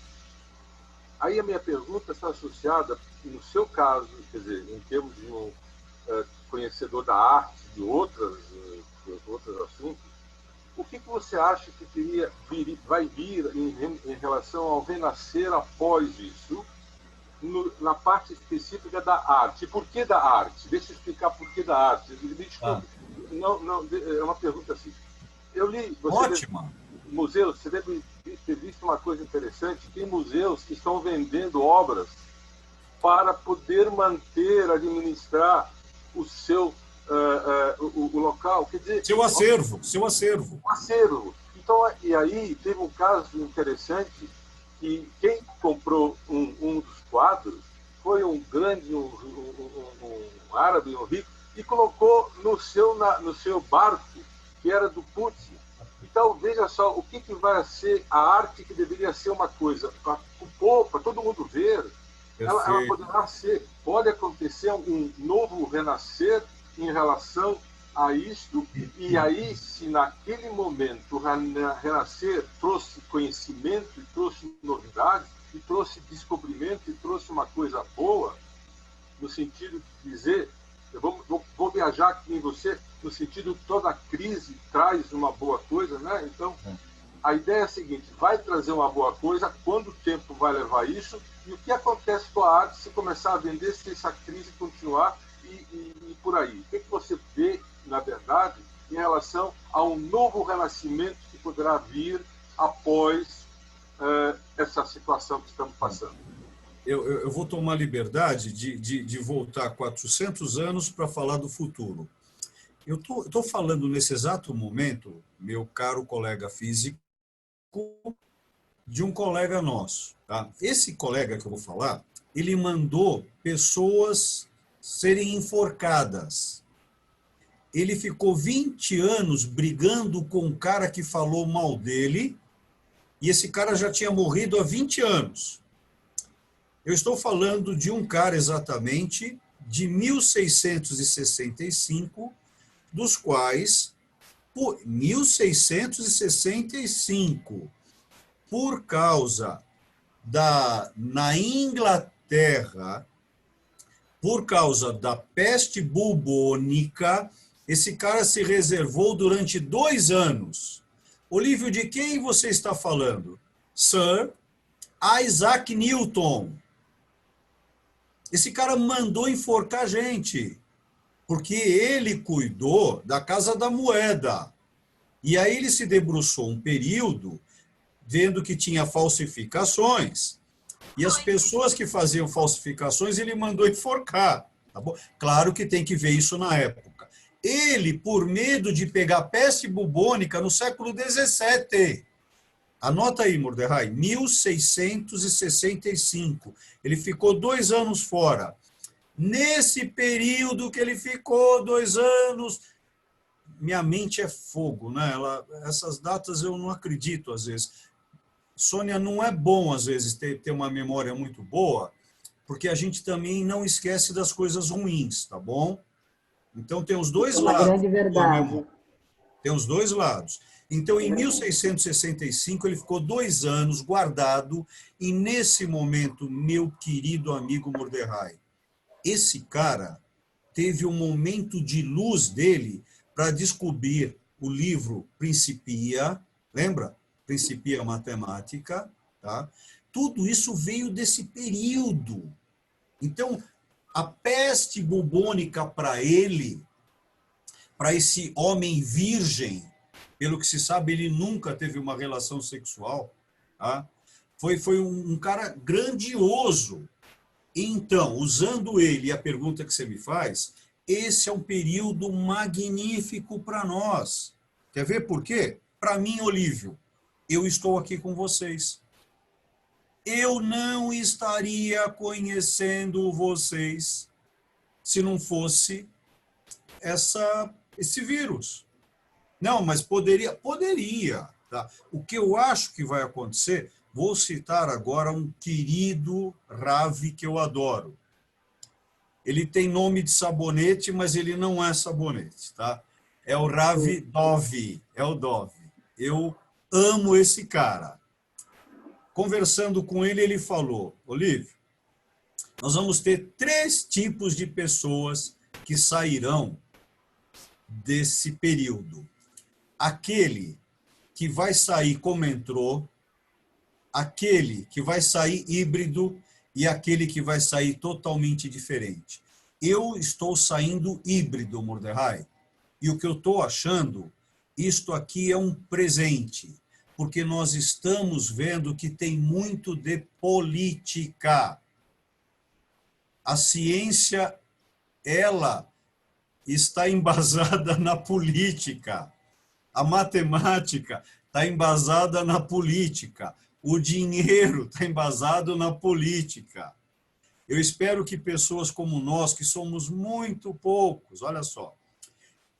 Aí a minha pergunta está associada, no seu caso, quer dizer, em termos de um conhecedor da arte, de outros assuntos, o que você acha que vai vir em relação ao renascer após isso, na parte específica da arte? E por que da arte? Deixa eu explicar por que da arte. Me desculpe, não, é uma pergunta assim. Eu li... Ótima. Museus, você deve ter visto uma coisa interessante, tem museus que estão vendendo obras para poder manter, administrar o seu o local, quer dizer... Seu acervo. O acervo. Então, e aí teve um caso interessante que quem comprou um dos quadros foi um grande, um árabe, um rico, e colocou no seu barco, que era do Putin. Então, veja só, o que vai ser a arte que deveria ser uma coisa para todo mundo ver, ela poderá ser, pode acontecer um novo renascer em relação a isto, e aí, se naquele momento o renascer trouxe conhecimento, e trouxe novidades, e trouxe descobrimento, e trouxe uma coisa boa, no sentido de dizer, eu vou viajar aqui em você, no sentido de toda crise traz uma boa coisa, né? Então, a ideia é a seguinte, vai trazer uma boa coisa, quando o tempo vai levar isso, e o que acontece com a arte se começar a vender, se essa crise continuar e por aí. O que você vê, na verdade, em relação a um novo renascimento que poderá vir após essa situação que estamos passando? Eu vou tomar liberdade de voltar 400 anos para falar do futuro. Eu estou falando nesse exato momento, meu caro colega físico, de um colega nosso. Tá? Esse colega que eu vou falar, ele mandou pessoas serem enforcadas. Ele ficou 20 anos brigando com um cara que falou mal dele, e esse cara já tinha morrido há 20 anos. Eu estou falando de um cara exatamente de 1665, dos quais, por 1665, por causa na Inglaterra, por causa da peste bubônica, esse cara se reservou durante 2 anos. Olívio, de quem você está falando? Sir Isaac Newton. Esse cara mandou enforcar a gente, porque ele cuidou da Casa da Moeda. E aí ele se debruçou um período vendo que tinha falsificações. E as pessoas que faziam falsificações, ele mandou enforcar. Tá bom? Claro que tem que ver isso na época. Ele, por medo de pegar peste bubônica no século XVII, anota aí, Mordecai, 1665. Ele ficou 2 anos fora. Nesse período que ele ficou 2 anos, minha mente é fogo, né? Essas datas eu não acredito às vezes. Sônia, não é bom às vezes ter uma memória muito boa, porque a gente também não esquece das coisas ruins, tá bom? Então tem os dois lados. É uma grande verdade. Tem os dois lados. Então, em 1665, ele ficou 2 anos guardado, e nesse momento, meu querido amigo Mordecai, esse cara teve um momento de luz dele para descobrir o livro Principia, lembra? Principia Matemática, tá? Tudo isso veio desse período. Então, a peste bubônica para ele, para esse homem virgem, pelo que se sabe, ele nunca teve uma relação sexual, tá? Foi um cara grandioso. Então, usando ele, a pergunta que você me faz, esse é um período magnífico para nós. Quer ver por quê? Para mim, Olívio, eu estou aqui com vocês. Eu não estaria conhecendo vocês se não fosse esse vírus. Não, mas poderia. Tá? O que eu acho que vai acontecer, vou citar agora um querido Ravi que eu adoro. Ele tem nome de sabonete, mas ele não é sabonete, tá? É o Ravi Dove, é o Dove. Eu amo esse cara. Conversando com ele, ele falou, Olívio, nós vamos ter 3 tipos de pessoas que sairão desse período. Aquele que vai sair como entrou, aquele que vai sair híbrido e aquele que vai sair totalmente diferente. Eu estou saindo híbrido, Mordecai, e o que eu estou achando, isto aqui é um presente, porque nós estamos vendo que tem muito de política. A ciência, ela está embasada na política. A matemática está embasada na política. O dinheiro está embasado na política. Eu espero que pessoas como nós, que somos muito poucos, olha só,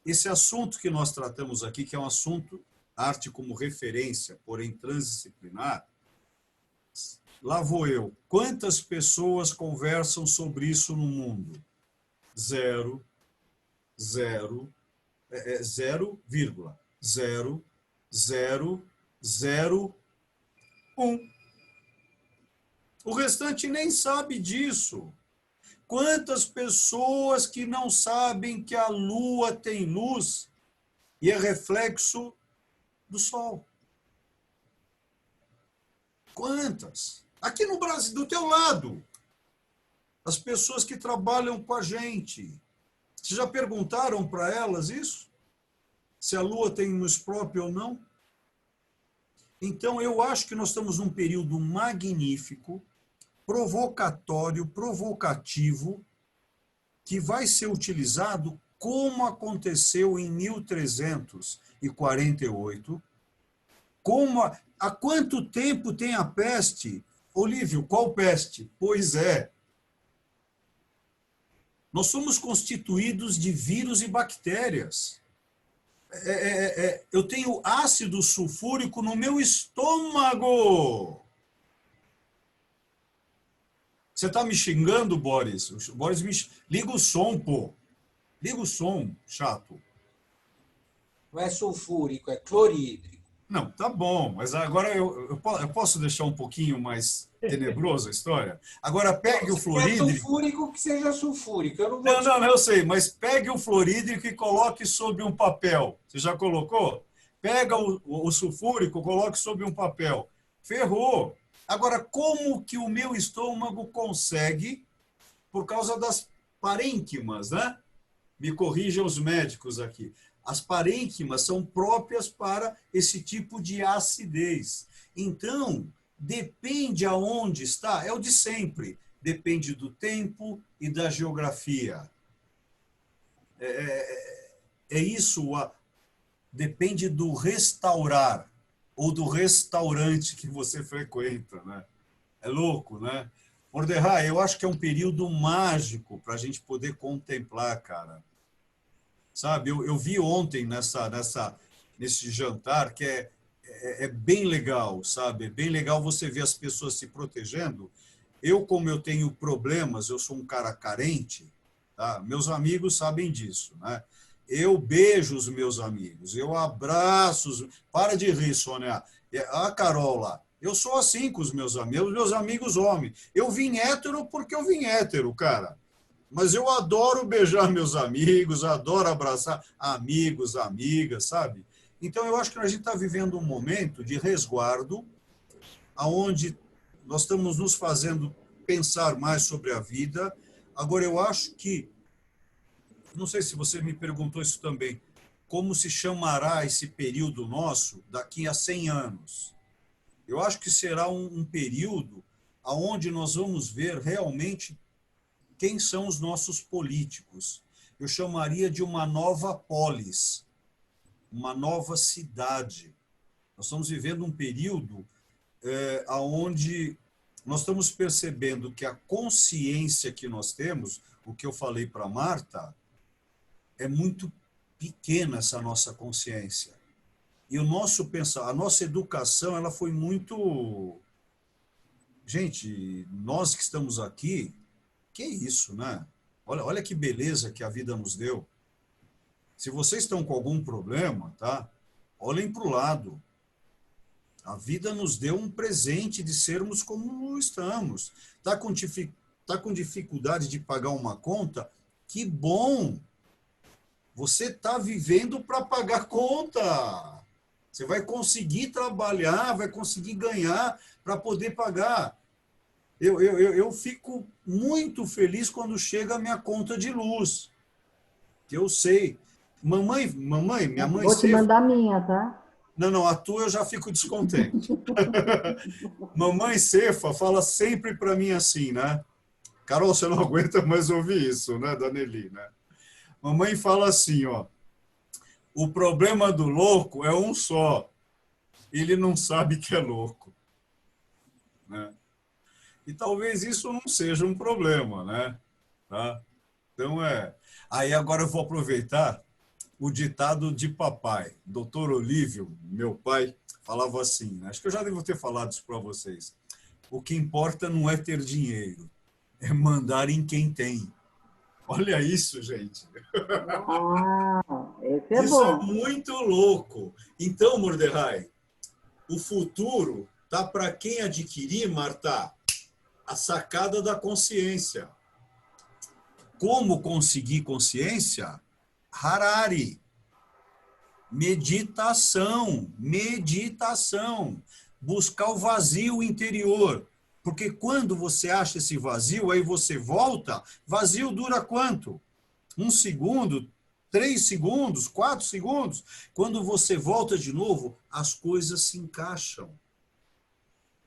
esse assunto que nós tratamos aqui, que é um assunto, arte como referência, porém transdisciplinar, lá vou eu. Quantas pessoas conversam sobre isso no mundo? 0, 0, 0,00001. O restante nem sabe disso. Quantas pessoas que não sabem que a Lua tem luz e é reflexo do Sol? Quantas? Aqui no Brasil, do teu lado. As pessoas que trabalham com a gente. Vocês já perguntaram para elas isso? Se a Lua tem luz própria ou não? Então, eu acho que nós estamos num período magnífico, provocatório, provocativo, que vai ser utilizado como aconteceu em 1348. Há quanto tempo tem a peste? Olívio, qual peste? Pois é. Nós somos constituídos de vírus e bactérias. Eu tenho ácido sulfúrico no meu estômago. Você está me xingando, Boris? O Boris liga o som, pô. Liga o som, chato. Não é sulfúrico, é clorídrico. Não, tá bom, mas agora eu posso deixar um pouquinho mais tenebrosa a história? Agora pegue o fluorídrico... É sulfúrico, que seja sulfúrico. Eu não, eu sei, mas pegue o fluorídrico e coloque sobre um papel. Você já colocou? Pega o sulfúrico, coloque sobre um papel. Ferrou. Agora, como que o meu estômago consegue, por causa das parênquimas, né? Me corrijam os médicos aqui. As parênquimas são próprias para esse tipo de acidez. Então, depende aonde está, é o de sempre. Depende do tempo e da geografia. É isso, depende do restaurar ou do restaurante que você frequenta, né? É louco, né? Mordecai, eu acho que é um período mágico para a gente poder contemplar, cara. Sabe, eu vi ontem nesse jantar que é bem legal, sabe? É bem legal você ver as pessoas se protegendo. Como eu tenho problemas, eu sou um cara carente, tá? Meus amigos sabem disso, né? Eu beijo os meus amigos, eu abraço... Para de rir, Sônia. A Carol lá. Eu sou assim com os meus amigos homens. Eu vim hétero porque eu vim hétero, cara. Mas eu adoro beijar meus amigos, adoro abraçar amigos, amigas, sabe? Então, eu acho que a gente está vivendo um momento de resguardo, onde nós estamos nos fazendo pensar mais sobre a vida. Agora, eu acho que, não sei se você me perguntou isso também, como se chamará esse período nosso daqui a 100 anos? Eu acho que será um período onde nós vamos ver realmente quem são os nossos políticos. Eu chamaria de uma nova polis, uma nova cidade. Nós estamos vivendo um período onde nós estamos percebendo que a consciência que nós temos, o que eu falei para a Marta, é muito pequena essa nossa consciência. E a nossa educação, ela foi muito... Gente, nós que estamos aqui, que isso, né? Olha que beleza que a vida nos deu. Se vocês estão com algum problema, tá? Olhem para o lado. A vida nos deu um presente de sermos como estamos. Tá com dificuldade de pagar uma conta? Que bom! Você está vivendo para pagar conta. Você vai conseguir trabalhar, vai conseguir ganhar para poder pagar. Eu fico muito feliz quando chega a minha conta de luz. Que eu sei. Minha mãe... Vou te mandar a minha, tá? Não, a tua eu já fico descontente. Mamãe Cefa fala sempre para mim assim, né? Carol, você não aguenta mais ouvir isso, né, da Nelly, né? Mamãe fala assim, ó. O problema do louco é um só. Ele não sabe que é louco. Né? E talvez isso não seja um problema, né? Tá? Então, Aí agora eu vou aproveitar o ditado de papai. Doutor Olívio, meu pai, falava assim, né? Acho que eu já devo ter falado isso para vocês. O que importa não é ter dinheiro, é mandar em quem tem. Olha isso, gente. Esse é isso bom. É muito louco. Então, Mordecai, o futuro tá para quem adquirir, Marta, a sacada da consciência. Como conseguir consciência? Harari. Meditação. Meditação. Buscar o vazio interior. Porque quando você acha esse vazio, aí você volta, vazio dura quanto? 1 segundo, 3 segundos, 4 segundos. Quando você volta de novo, as coisas se encaixam.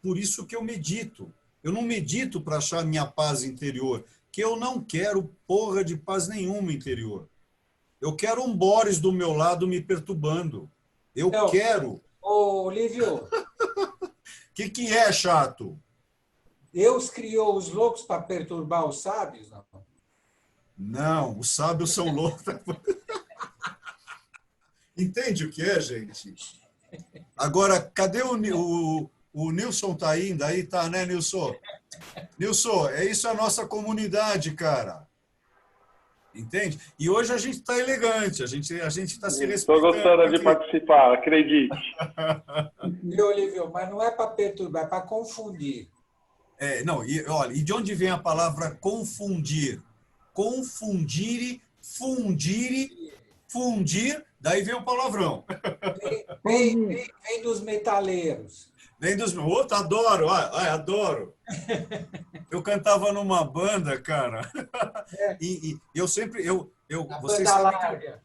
Por isso que eu medito. Eu não medito para achar minha paz interior, que eu não quero porra de paz nenhuma interior. Eu quero um Boris do meu lado me perturbando. Eu quero. Ô, Olívio, O que é, chato? Deus criou os loucos para perturbar os sábios? Não. Não, os sábios são loucos. Entende o que é, gente? Agora, cadê o Nilson? Tá ainda aí? Tá, né, Nilson? Nilson, isso é a nossa comunidade, cara. Entende? E hoje a gente está elegante, a gente está se respeitando. Estou gostando de participar, acredite. E, Olívio, mas não é para perturbar, é para confundir. Não, olha, e de onde vem a palavra confundir? Confundir, fundir, daí vem o palavrão. Vem dos metaleiros. Vem dos... Outro, adoro, adoro. Eu cantava numa banda, cara. E eu sempre... vocês sabem que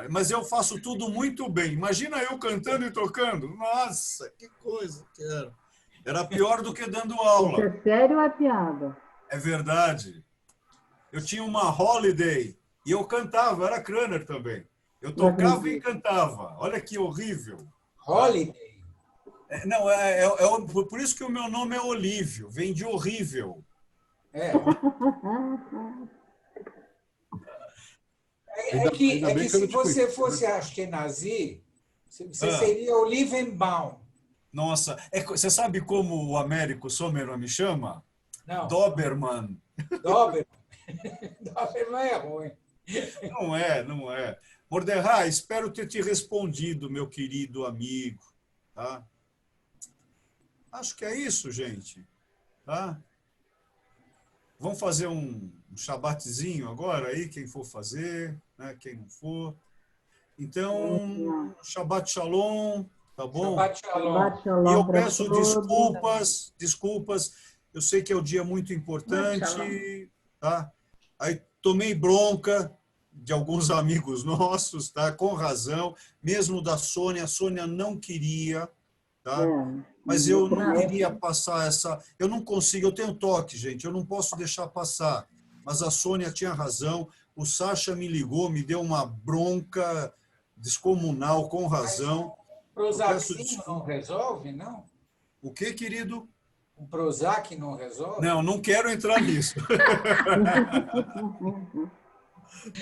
mas eu faço tudo muito bem. Imagina eu cantando e tocando. Nossa, que coisa que era. Era pior do que dando aula. Isso é sério ou é piada? É verdade. Eu tinha uma holiday e eu cantava, era Craner também. Eu tocava e cantava. Olha que horrível. Holiday? Não, por isso que o meu nome é Olívio, vem de horrível. É que se você fosse Ashkenazi, você seria Olivenbaum. Nossa, você sabe como o Américo Sommer me chama? Não. Doberman. Doberman é ruim. Não é. Mordecai, espero ter te respondido, meu querido amigo. Tá? Acho que é isso, gente. Tá? Vamos fazer um shabatzinho agora aí, quem for fazer, né? Quem não for. Então, Shabbat Shalom, tá bom? Shabbat Shalom. E eu peço desculpas. Eu sei que é um dia muito importante, tá? Aí tomei bronca de alguns amigos nossos, tá? Com razão, mesmo da Sônia. A Sônia não queria, tá? Mas eu não queria passar essa... Eu não consigo, eu tenho toque, gente, eu não posso deixar passar. Mas a Sônia tinha razão, o Sacha me ligou, me deu uma bronca descomunal, com razão. Prozac não resolve, não? O que, querido? O Prozac não resolve? Não quero entrar nisso.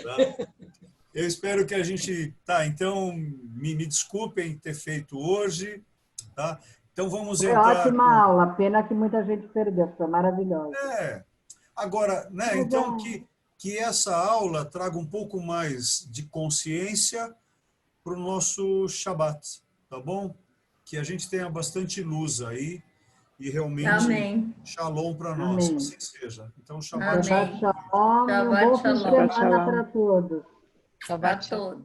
Tá? Eu espero que a gente... Tá, então, me desculpem ter feito hoje, tá? Então, vamos entrar... Foi ótima aula, pena que muita gente perdeu, foi maravilhosa. Agora, né, então, que essa aula traga um pouco mais de consciência para o nosso Shabat, tá bom? Que a gente tenha bastante luz aí e realmente Shalom para nós, assim seja. Então, Shabbat Shalom e um bom fim de semana para todos. Shabbat Shalom.